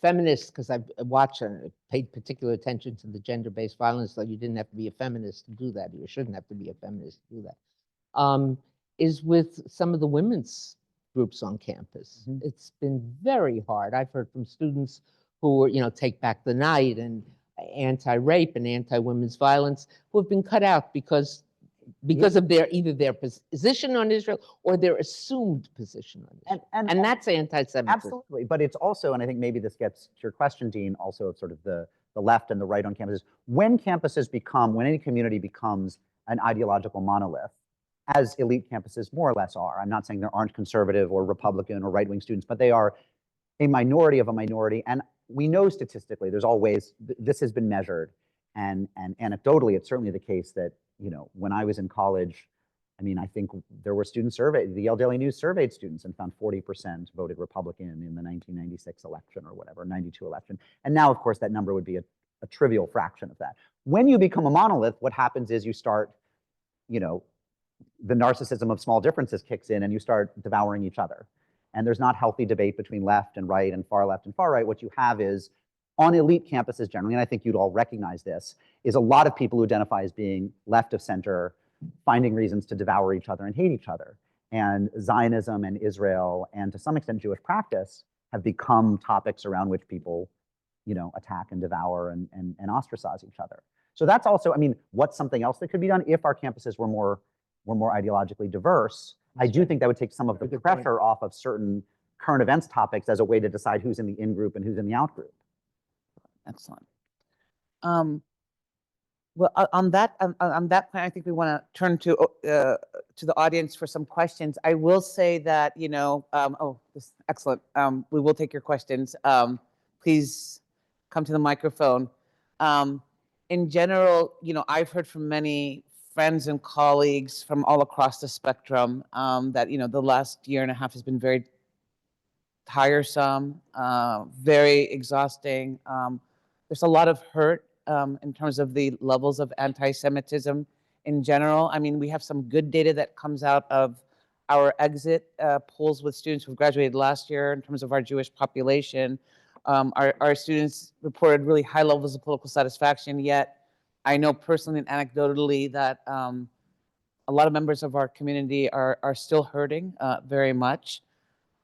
feminist, because I've watched and paid particular attention to the gender-based violence, though you didn't have to be a feminist to do that. You shouldn't have to be a feminist to do that. Is with some of the women's groups on campus. Mm-hmm. It's been very hard. I've heard from students who were, Take Back the Night and anti-rape and anti-women's violence, who have been cut out because of either their position on Israel or their assumed position on Israel. And that's anti-Semitism. Absolutely, but it's also, and I think maybe this gets to your question, Dean, also of sort of the left and the right on campuses. When any community becomes an ideological monolith, as elite campuses more or less are. I'm not saying there aren't conservative or Republican or right-wing students, but they are a minority of a minority. And we know statistically, there's always, this has been measured. And anecdotally, it's certainly the case that, when I was in college, I mean, I think there were students surveyed, the Yale Daily News surveyed students and found 40% voted Republican in the 1996 election or whatever, 92 election. And now, of course, that number would be a trivial fraction of that. When you become a monolith, what happens is you start, the narcissism of small differences kicks in and you start devouring each other. And there's not healthy debate between left and right and far left and far right. What you have is, on elite campuses generally, and I think you'd all recognize this, is a lot of people who identify as being left of center, finding reasons to devour each other and hate each other. And Zionism and Israel, and to some extent Jewish practice, have become topics around which people, attack and devour and ostracize each other. So that's also, I mean, what's something else that could be done if our campuses were more ideologically diverse? I do think that would take some of the pressure off of certain current events topics as a way to decide who's in the in group and who's in the out group. Excellent. Well, on that point, I think we want to turn to the audience for some questions. I will say that, this excellent. We will take your questions. Please come to the microphone. In general, I've heard from many friends and colleagues from all across the spectrum that, the last year and a half has been very tiresome, very exhausting. There's a lot of hurt in terms of the levels of anti-Semitism in general. I mean, we have some good data that comes out of our exit polls with students who graduated last year in terms of our Jewish population. Our students reported really high levels of political satisfaction, yet I know personally and anecdotally that a lot of members of our community are still hurting very much.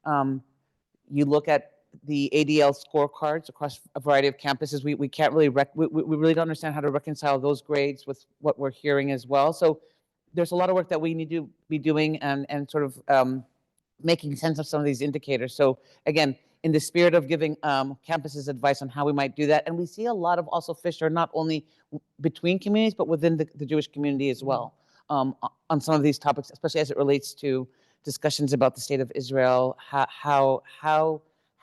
You look at the ADL scorecards across a variety of campuses, we can't really, we really don't understand how to reconcile those grades with what we're hearing as well. So there's a lot of work that we need to be doing and sort of making sense of some of these indicators. So again, in the spirit of giving campuses advice on how we might do that, and we see a lot of also fissure, not only between communities, but within the Jewish community as well, on some of these topics, especially as it relates to discussions about the state of Israel. How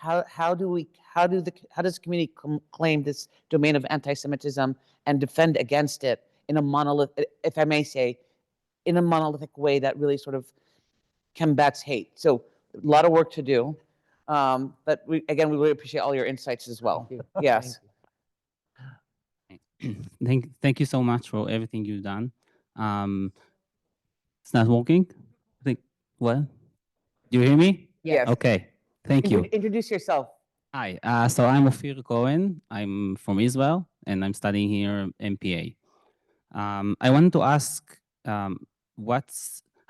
does the community claim this domain of anti-Semitism and defend against it in a monolithic, if I may say, in a monolithic way that really sort of combats hate? So a lot of work to do, but we really appreciate all your insights as well. Yes. Thank you so much for everything you've done. It's not working. I think. Well, do you hear me? Yes. Okay. Thank you. Introduce yourself. Hi. So I'm Ophir Cohen. I'm from Israel, and I'm studying here MPA. I wanted to ask, how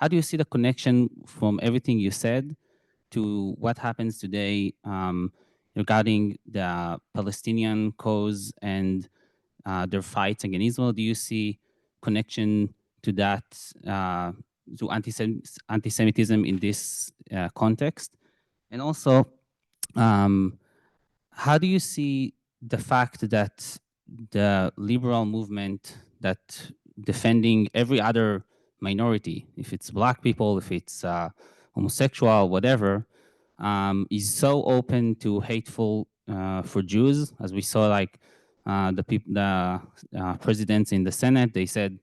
do you see the connection from everything you said to what happens today regarding the Palestinian cause and their fights against Israel? Do you see connection to that, to anti-Semitism in this context? And also, how do you see the fact that the liberal movement that defending every other minority, if it's Black people, if it's homosexual, whatever, is so open to hateful for Jews, as we saw, like the presidents in the Senate, they said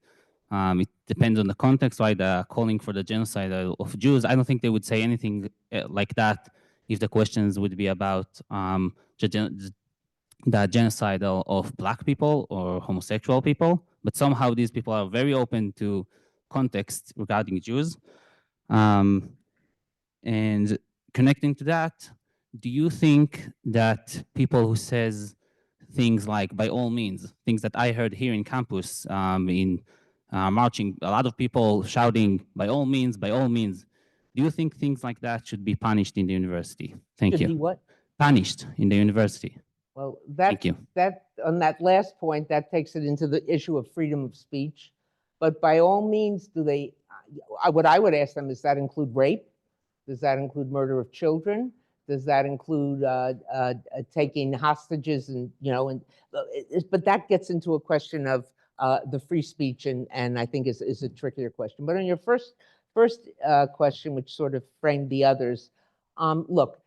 it depends on the context, why they're calling for the genocide of Jews. I don't think they would say anything like that if the questions would be about the genocide of Black people or homosexual people. But somehow these people are very open to context regarding Jews. And connecting to that, do you think that people who says things like, by all means, things that I heard here in campus in marching, a lot of people shouting, by all means, do you think things like that should be punished in the university? Thank you. Should be what? Punished in the university. Well, Thank you. that on that last point, that takes it into the issue of freedom of speech. But by all means, do they? What I would ask them, does that include rape? Does that include murder of children? Does that include taking hostages but that gets into a question of the free speech, and I think is a trickier question. But on your first question, which sort of framed the others, look,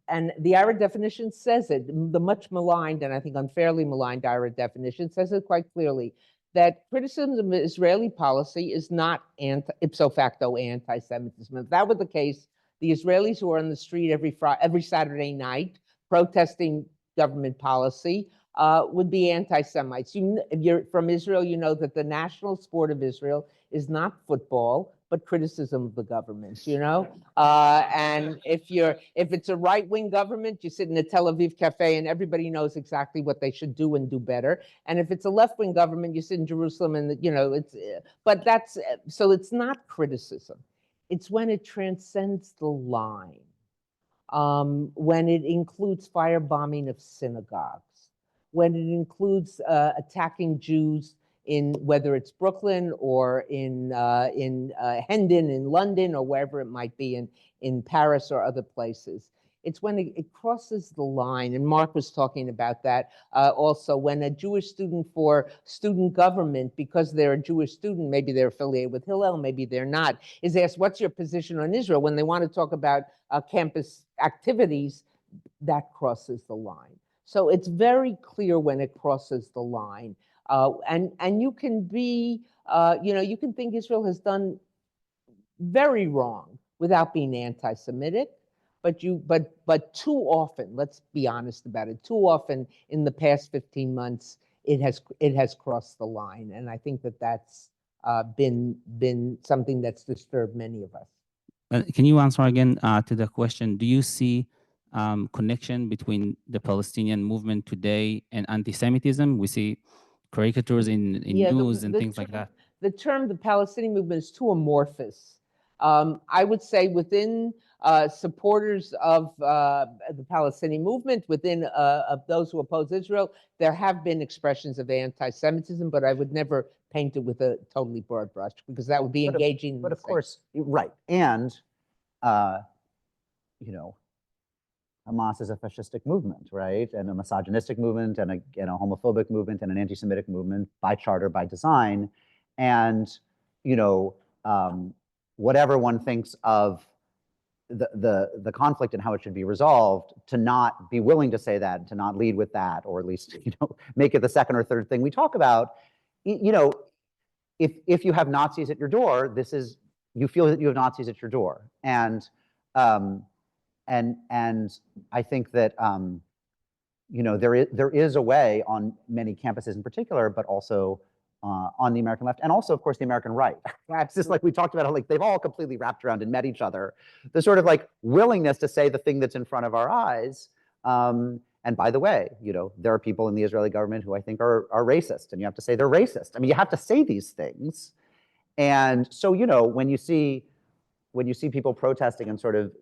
and the IRA definition says it, the much maligned and I think unfairly maligned IRA definition says it quite clearly, that criticism of Israeli policy is not ipso facto anti-Semitism. If that were the case, the Israelis who are on the street every Saturday night protesting government policy would be anti-Semites. If you're from Israel, you know that the national sport of Israel is not football, but criticism of the government, and if it's a right-wing government, you sit in a Tel Aviv cafe and everybody knows exactly what they should do and do better. And if it's a left-wing government, you sit in Jerusalem and, so it's not criticism. It's when it transcends the line, when it includes firebombing of synagogues, when it includes attacking Jews in whether it's Brooklyn or in Hendon in London or wherever it might be in Paris or other places. It's when it crosses the line, and Mark was talking about that also, when a Jewish student for student government, because they're a Jewish student, maybe they're affiliated with Hillel, maybe they're not, is asked, what's your position on Israel? When they want to talk about campus activities, that crosses the line. So it's very clear when it crosses the line. And you can be, you can think Israel has done very wrong without being anti-Semitic, but too often, let's be honest about it, too often in the past 15 months, it has crossed the line. And I think that that's been something that's disturbed many of us. Can you answer again to the question? Do you see connection between the Palestinian movement today and anti-Semitism? We see caricatures in news and things like that. The term the Palestinian movement is too amorphous. I would say within supporters of the Palestinian movement, within of those who oppose Israel, there have been expressions of anti-Semitism, but I would never paint it with a totally broad brush because that would be engaging. But of course, right. And, Hamas is a fascistic movement, right? And a misogynistic movement and a homophobic movement and an anti-Semitic movement by charter, by design. And, whatever one thinks of the conflict and how it should be resolved, to not be willing to say that, to not lead with that, or at least, make it the second or third thing we talk about, if you have Nazis at your door, you feel that you have Nazis at your door. And I think that there is a way on many campuses in particular, but also on the American left, and also, of course, the American right. It's just like we talked about, like they've all completely wrapped around and met each other. The sort of like willingness to say the thing that's in front of our eyes. And by the way, there are people in the Israeli government who I think are racist, and you have to say they're racist. I mean, you have to say these things. And so, when you see people protesting and sort of,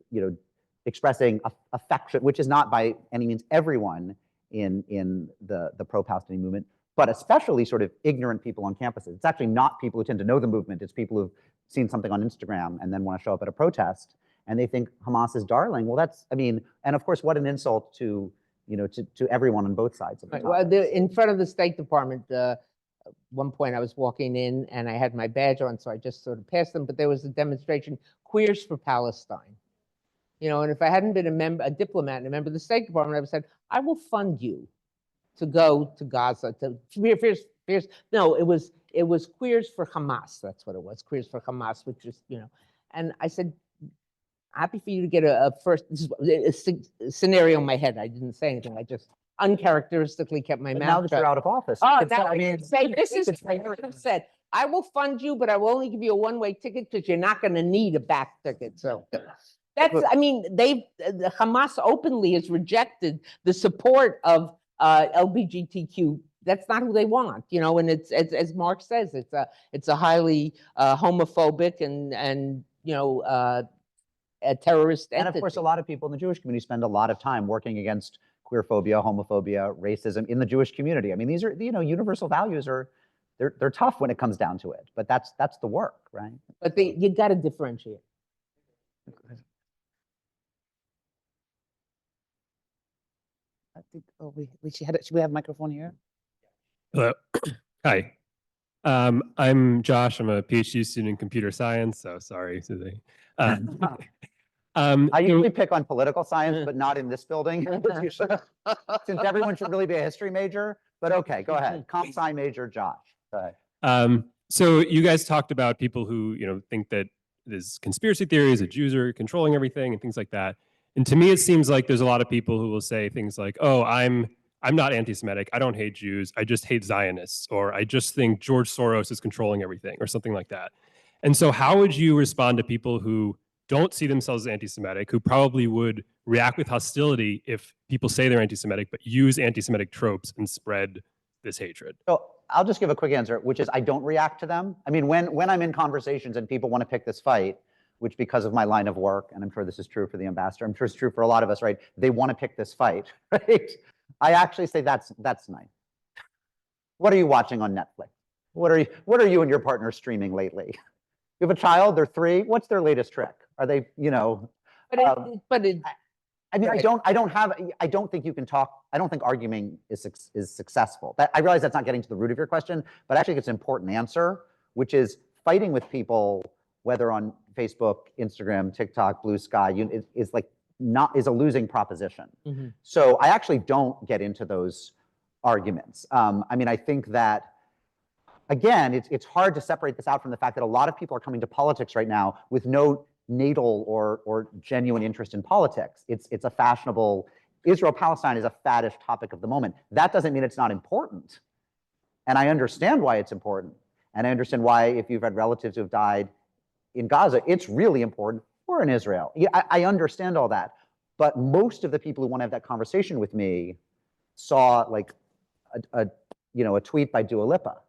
expressing affection, which is not by any means everyone in the pro-Palestinian movement, but especially sort of ignorant people on campuses. It's actually not people who tend to know the movement. It's people who've seen something on Instagram and then want to show up at a protest, and they think Hamas is darling. Well, and of course, what an insult to everyone on both sides of the topic. Well, in front of the State Department, one point I was walking in and I had my badge on, so I just sort of passed them, but there was a demonstration, Queers for Palestine. And if I hadn't been a diplomat and a member of the State Department, I would have said, I will fund you to go to Gaza. No, it was Queers for Hamas. That's what it was, Queers for Hamas, which is, and I said, happy for you to get a first, this is a scenario in my head. I didn't say anything. I just uncharacteristically kept my mouth shut. Now that you're out of office. Said, I will fund you, but I will only give you a one-way ticket because you're not going to need a back ticket. So Hamas openly has rejected the support of LGBTQ. That's not who they want, and it's, as Mark says, it's a highly homophobic and a terrorist entity. And of course, a lot of people in the Jewish community spend a lot of time working against queerphobia, homophobia, racism in the Jewish community. I mean, these are, universal values they're tough when it comes down to it, but that's the work, right? But you got to differentiate. I think, should we have a microphone here? Hello. Hi. I'm Josh. I'm a PhD student in computer science. So sorry, Susie. I usually pick on political science, but not in this building. Since everyone should really be a history major. But okay, go ahead. Comp sci major, Josh. Go ahead. So you guys talked about people who think that there's conspiracy theories that Jews are controlling everything and things like that. And to me, it seems like there's a lot of people who will say things like, "Oh, I'm not anti-Semitic. I don't hate Jews. I just hate Zionists," or "I just think George Soros is controlling everything," or something like that. And so, how would you respond to people who don't see themselves as anti-Semitic, who probably would react with hostility if people say they're anti-Semitic, but use anti-Semitic tropes and spread this hatred? So I'll just give a quick answer, which is I don't react to them. I mean, when I'm in conversations and people want to pick this fight, which because of my line of work, and I'm sure this is true for the ambassador, I'm sure it's true for a lot of us, right? They want to pick this fight, right? I actually say that's nice. What are you watching on Netflix? What are you and your partner streaming lately? You have a child, they're 3. What's their latest trick? Are they, you know? I mean, Right. I don't think you can talk. I don't think arguing is successful. I realize that's not getting to the root of your question, but actually it's an important answer, which is fighting with people, whether on Facebook, Instagram, TikTok, Blue Sky, is a losing proposition. Mhm. So I actually don't get into those arguments. I mean, I think that, again, it's hard to separate this out from the fact that a lot of people are coming to politics right now with no natal or genuine interest in politics. It's a fashionable, Israel-Palestine is a faddish topic of the moment. That doesn't mean it's not important. And I understand why it's important. And I understand why, if you've had relatives who have died in Gaza, it's really important, or in Israel. Yeah, I understand all that. But most of the people who want to have that conversation with me saw like a tweet by Dua Lipa,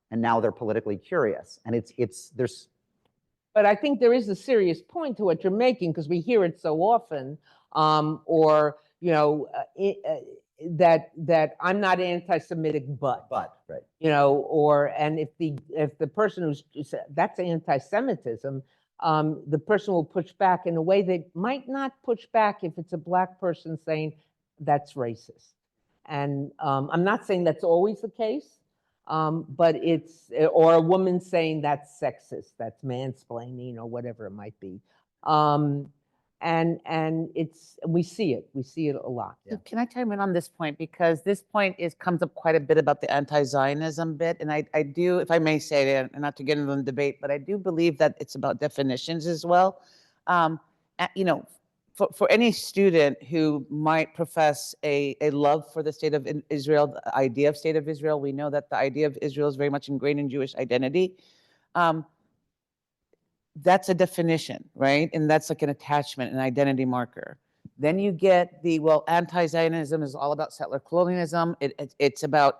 and now they're politically curious. And there's. But I think there is a serious point to what you're making, because we hear it so often, that I'm not anti-Semitic, but Right. And if the person who's that's anti-Semitism, the person will push back in a way they might not push back if it's a Black person saying that's racist. And I'm not saying that's always the case, but or a woman saying that's sexist, that's mansplaining, or whatever it might be. And we see it a lot. Yeah. Can I chime in on this point? Because this point comes up quite a bit about the anti-Zionism bit. And I do, if I may say it, and not to get into the debate, but I do believe that it's about definitions as well. For any student who might profess a love for the state of Israel, the idea of state of Israel, we know that the idea of Israel is very much ingrained in Jewish identity. That's a definition, right? And that's like an attachment, an identity marker. Then you get anti-Zionism is all about settler colonialism. It's about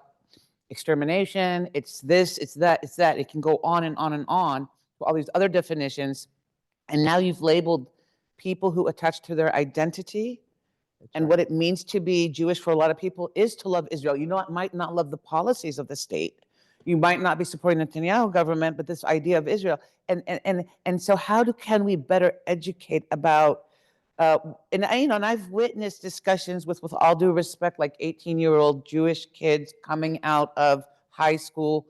extermination. It's this, it's that, it's that. It can go on and on and on for all these other definitions. And now you've labeled people who attach to their identity and what it means to be Jewish for a lot of people is to love Israel. You might not love the policies of the state. You might not be supporting the Netanyahu government, but this idea of Israel. And so can we better educate about, and I've witnessed discussions with all due respect, like 18-year-old Jewish kids coming out of high school,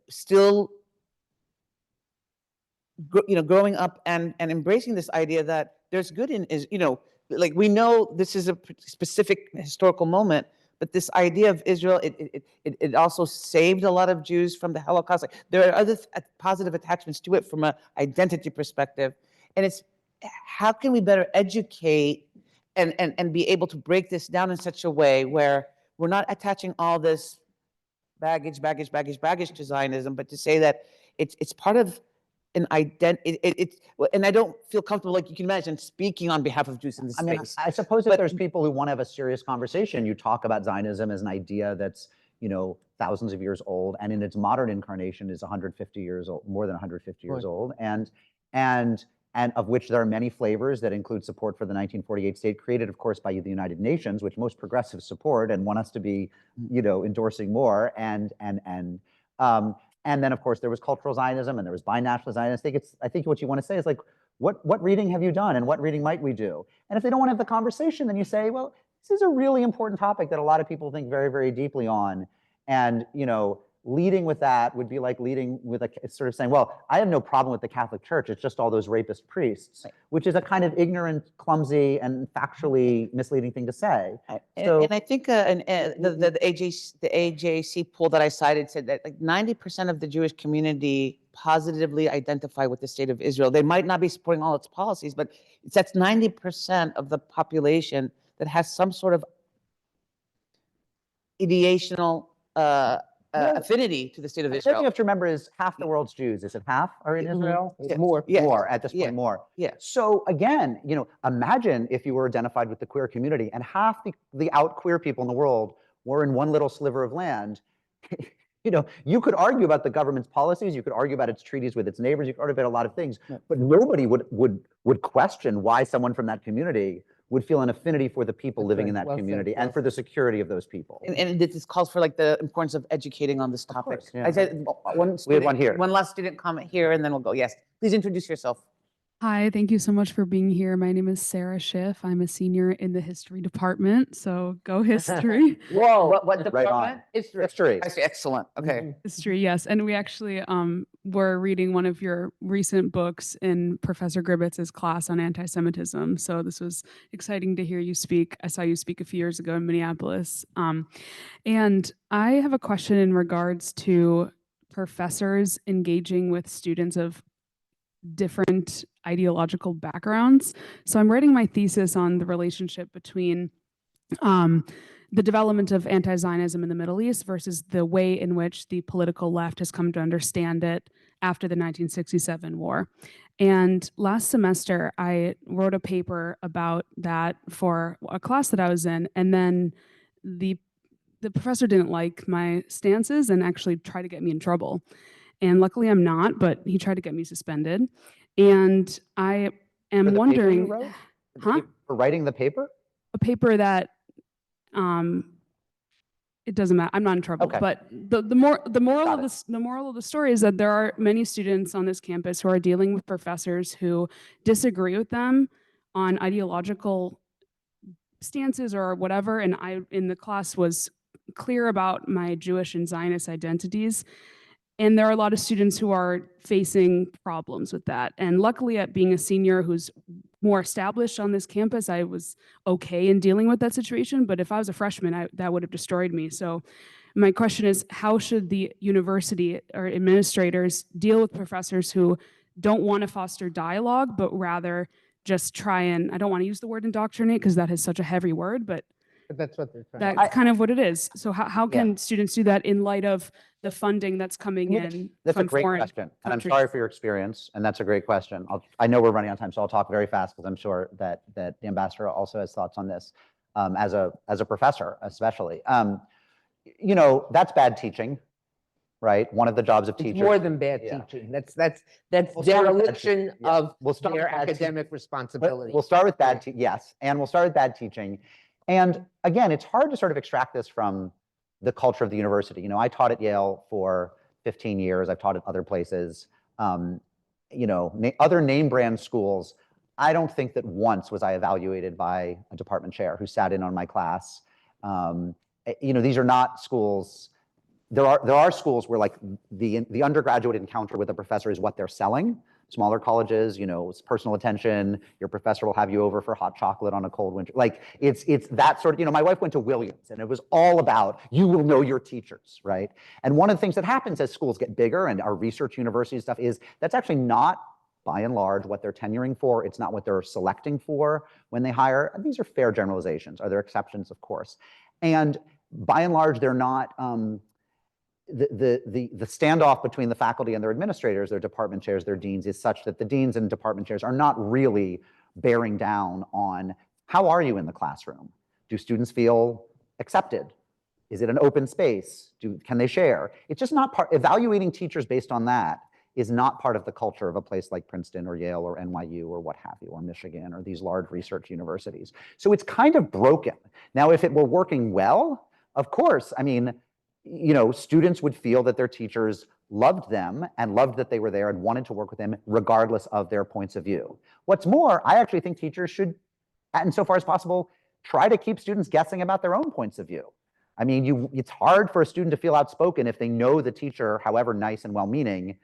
still growing up and embracing this idea that there's good in, like we know this is a specific historical moment, but this idea of Israel, it also saved a lot of Jews from the Holocaust. Like, there are other positive attachments to it from an identity perspective. And it's how can we better educate and be able to break this down in such a way where we're not attaching all this baggage to Zionism, but to say that it's part of an identity. And I don't feel comfortable, like you can imagine, speaking on behalf of Jews in this space. I suppose if there's people who want to have a serious conversation, you talk about Zionism as an idea that's, thousands of years old, and in its modern incarnation is 150 years old, more than 150 years old, and of which there are many flavors that include support for the 1948 state, created, of course, by the United Nations, which most progressives support and want us to be, endorsing more, and then, of course, there was cultural Zionism and there was binational Zionism. I think what you want to say is like, what reading have you done and what reading might we do? And if they don't want to have the conversation, then you say, well, this is a really important topic that a lot of people think very, very deeply on. And, leading with that would be like leading with sort of saying, well, I have no problem with the Catholic Church. It's just all those rapist priests, which is a kind of ignorant, clumsy, and factually misleading thing to say. And I think the AJC poll that I cited said that like 90% of the Jewish community positively identify with the state of Israel. They might not be supporting all its policies, but that's 90% of the population that has some sort of ideational affinity to the state of The Israel. thing you have to remember is half the world's Jews, is it half, are in Israel? Yeah. More. Yeah. More at this point, Yeah. more. Yeah. So again, imagine if you were identified with the queer community and half the out queer people in the world were in one little sliver of land. You know, you could argue about the government's policies, you could argue about its treaties with its neighbors, you could argue about a lot of things, but nobody would question why someone from that community would feel an affinity for the people living in that Well said, community well and for the security of those people. And this calls for like the importance of educating on this topic. course, yeah. I said one We have one here. One last student comment here, and then we'll go. Yes, please introduce yourself. Hi, thank you so much for being here. My name is Sarah Schiff. I'm a senior in the history department, so go history. Whoa. What Right department? on. History. History. I see. Excellent. Okay. History, yes. And we actually were reading one of your recent books in Professor Gribbitz's class on anti-Semitism. So this was exciting to hear you speak. I saw you speak a few years ago in Minneapolis. And I have a question in regards to professors engaging with students of different ideological backgrounds. So I'm writing my thesis on the relationship between the development of anti-Zionism in the Middle East versus the way in which the political left has come to understand it after the 1967 war. And last semester, I wrote a paper about that for a class that I was in, and then the professor didn't like my stances and actually tried to get me in trouble. And luckily I'm not, but he tried to get me suspended. And I For am the paper you wondering, wrote? huh? For writing the paper? A paper that, it doesn't matter, I'm not in trouble, Okay. but the moral Got of the moral of the story is that there are many students on this campus who are dealing with professors who disagree with them on ideological stances or whatever. And I, in the class, was clear about my Jewish and Zionist identities. And there are a lot of students who are facing problems with that. And luckily, at being a senior who's more established on this campus, I was okay in dealing with that situation. But if I was a freshman, that would have destroyed me. So my question is, how should the university or administrators deal with professors who don't want to foster dialogue, but rather just try and, I don't want to use the word indoctrinate because that is such a heavy word, but That's what they're trying. that's kind of what it is. So how can students do that in light of the funding that's coming in That's a from great foreign question. And I'm countries? sorry for your experience. And that's a great question. I know we're running out of time, so I'll talk very fast because I'm sure that the ambassador also has thoughts on this as a professor, especially. You know, that's bad teaching, right? One of the jobs of It's teachers. more than bad Yeah. teaching. That's We'll start with bad dereliction teaching. Yeah. of We'll start their with bad teaching. academic But responsibility. we'll start with bad yes, and we'll start with bad teaching. And again, it's hard to sort of extract this from the culture of the university. You know, I taught at Yale for 15 years. I've taught at other places. You know, other name brand schools. I don't think that once was I evaluated by a department chair who sat in on my class. You know, these are not schools. There are schools where like the undergraduate encounter with a professor is what they're selling. Smaller colleges, you know, it's personal attention. Your professor will have you over for hot chocolate on a cold winter. Like it's that sort of, you know, my wife went to Williams and it was all about, you will know your teachers, right? And one of the things that happens as schools get bigger and our research university stuff is that's actually not by and large what they're tenuring for. It's not what they're selecting for when they hire. And these are fair generalizations. Are there exceptions? Of course. And by and large, they're not, the standoff between the faculty and their administrators, their department chairs, their deans is such that the deans and department chairs are not really bearing down on how are you in the classroom? Do students feel accepted? Is it an open space? Can they share? It's just not part, evaluating teachers based on that is not part of the culture of a place like Princeton or Yale or NYU or what have you, or Michigan or these large research universities. So it's kind of broken. Now, if it were working well, of course, I mean, you know, students would feel that their teachers loved them and loved that they were there and wanted to work with them regardless of their points of view. What's more, I actually think teachers should, insofar as possible, try to keep students guessing about their own points of view. I mean, it's hard for a student to feel outspoken if they know the teacher, however nice and well-meaning,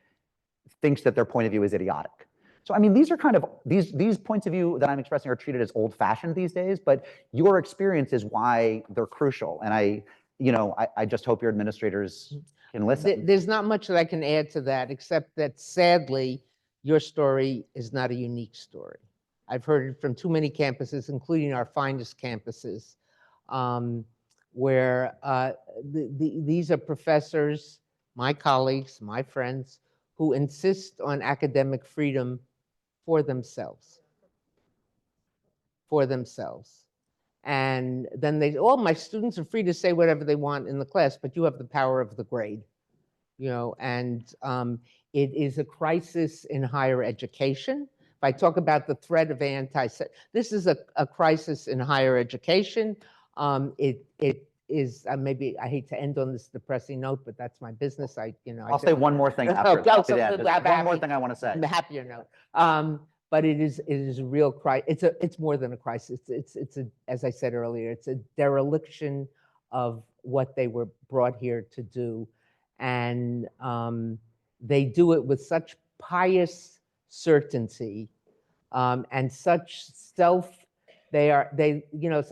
thinks that their point of view is idiotic. So, I mean, these are kind of, these points of view that I'm expressing are treated as old-fashioned these days, but your experience is why they're crucial. And I just hope your administrators can listen. There's not much that I can add to that, except that sadly, your story is not a unique story. I've heard it from too many campuses, including our finest campuses, where these are professors, my colleagues, my friends, who insist on academic freedom for themselves. And then my students are free to say whatever they want in the class, but you have the power of the grade. you know, and it is a crisis in higher education. If I talk about the threat of this is a crisis in higher education. It is, maybe I hate to end on this depressing note, but that's my business. I'll say one more thing after. One more thing I want to say. On a happier note. But it is a real crisis. It's more than a crisis. It's a, as I said earlier, it's a dereliction of what they were brought here to do, and they do it with such pious certainty and such some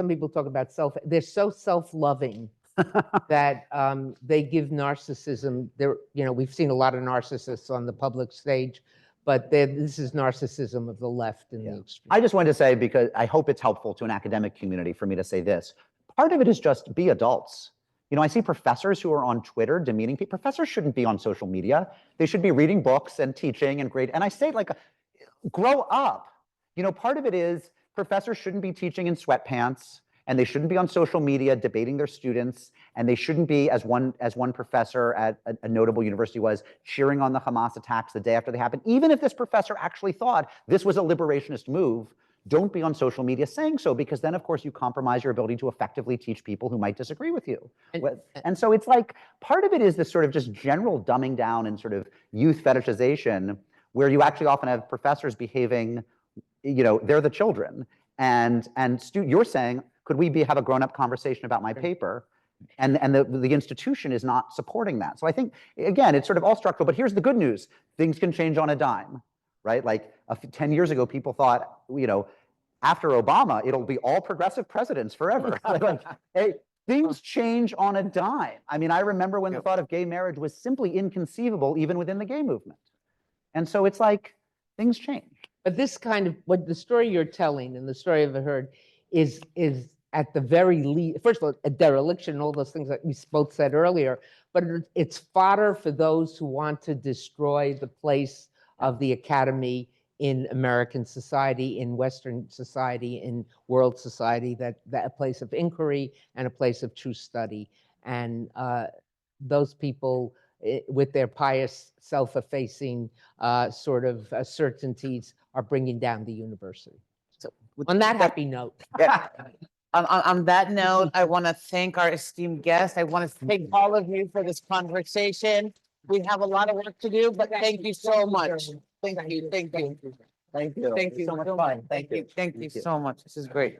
people talk about they're so self-loving that they give narcissism. We've seen a lot of narcissists on the public stage, but this is narcissism of the left in the extreme. I just wanted to say, because I hope it's helpful to an academic community for me to say this. Part of it is just be adults. I see professors who are on Twitter demeaning people. Professors shouldn't be on social media. They should be reading books and teaching and great. And I say, like, grow up. Part of it is professors shouldn't be teaching in sweatpants, and they shouldn't be on social media debating their students, and they shouldn't be, as one professor at a notable university was, cheering on the Hamas attacks the day after they happened. Even if this professor actually thought this was a liberationist move, don't be on social media saying so, because then, of course, you compromise your ability to effectively teach people who might disagree with you. And so it's like, part of it is this sort of just general dumbing down and sort of youth fetishization, where you actually often have professors behaving, they're the children. And you're saying, could we have a grown-up conversation about my paper? And the institution is not supporting that. So I think, again, it's sort of all structural, but here's the good news. Things can change on a dime, right? Like 10 years ago, people thought, after Obama, it'll be all progressive presidents forever. Hey, things change on a dime. I mean, I remember when the thought of gay marriage was simply inconceivable, even within the gay movement. And so it's like, things change. But this what the story you're telling and the story I've heard is at the very least, first of all, a dereliction, all those things that we both said earlier, but it's fodder for those who want to destroy the place of the academy in American society, in Western society, in world society, that a place of inquiry and a place of true study. And those people with their pious, self-effacing sort of certainties are bringing down the university. So on that happy note. On that note, I want to thank our esteemed guests. I want to thank all of you for this conversation. We have a lot of work to do, but thank you so much. Thank you. Thank you. Thank you. Thank you. So much fun. Thank you. Thank you so much. This is great.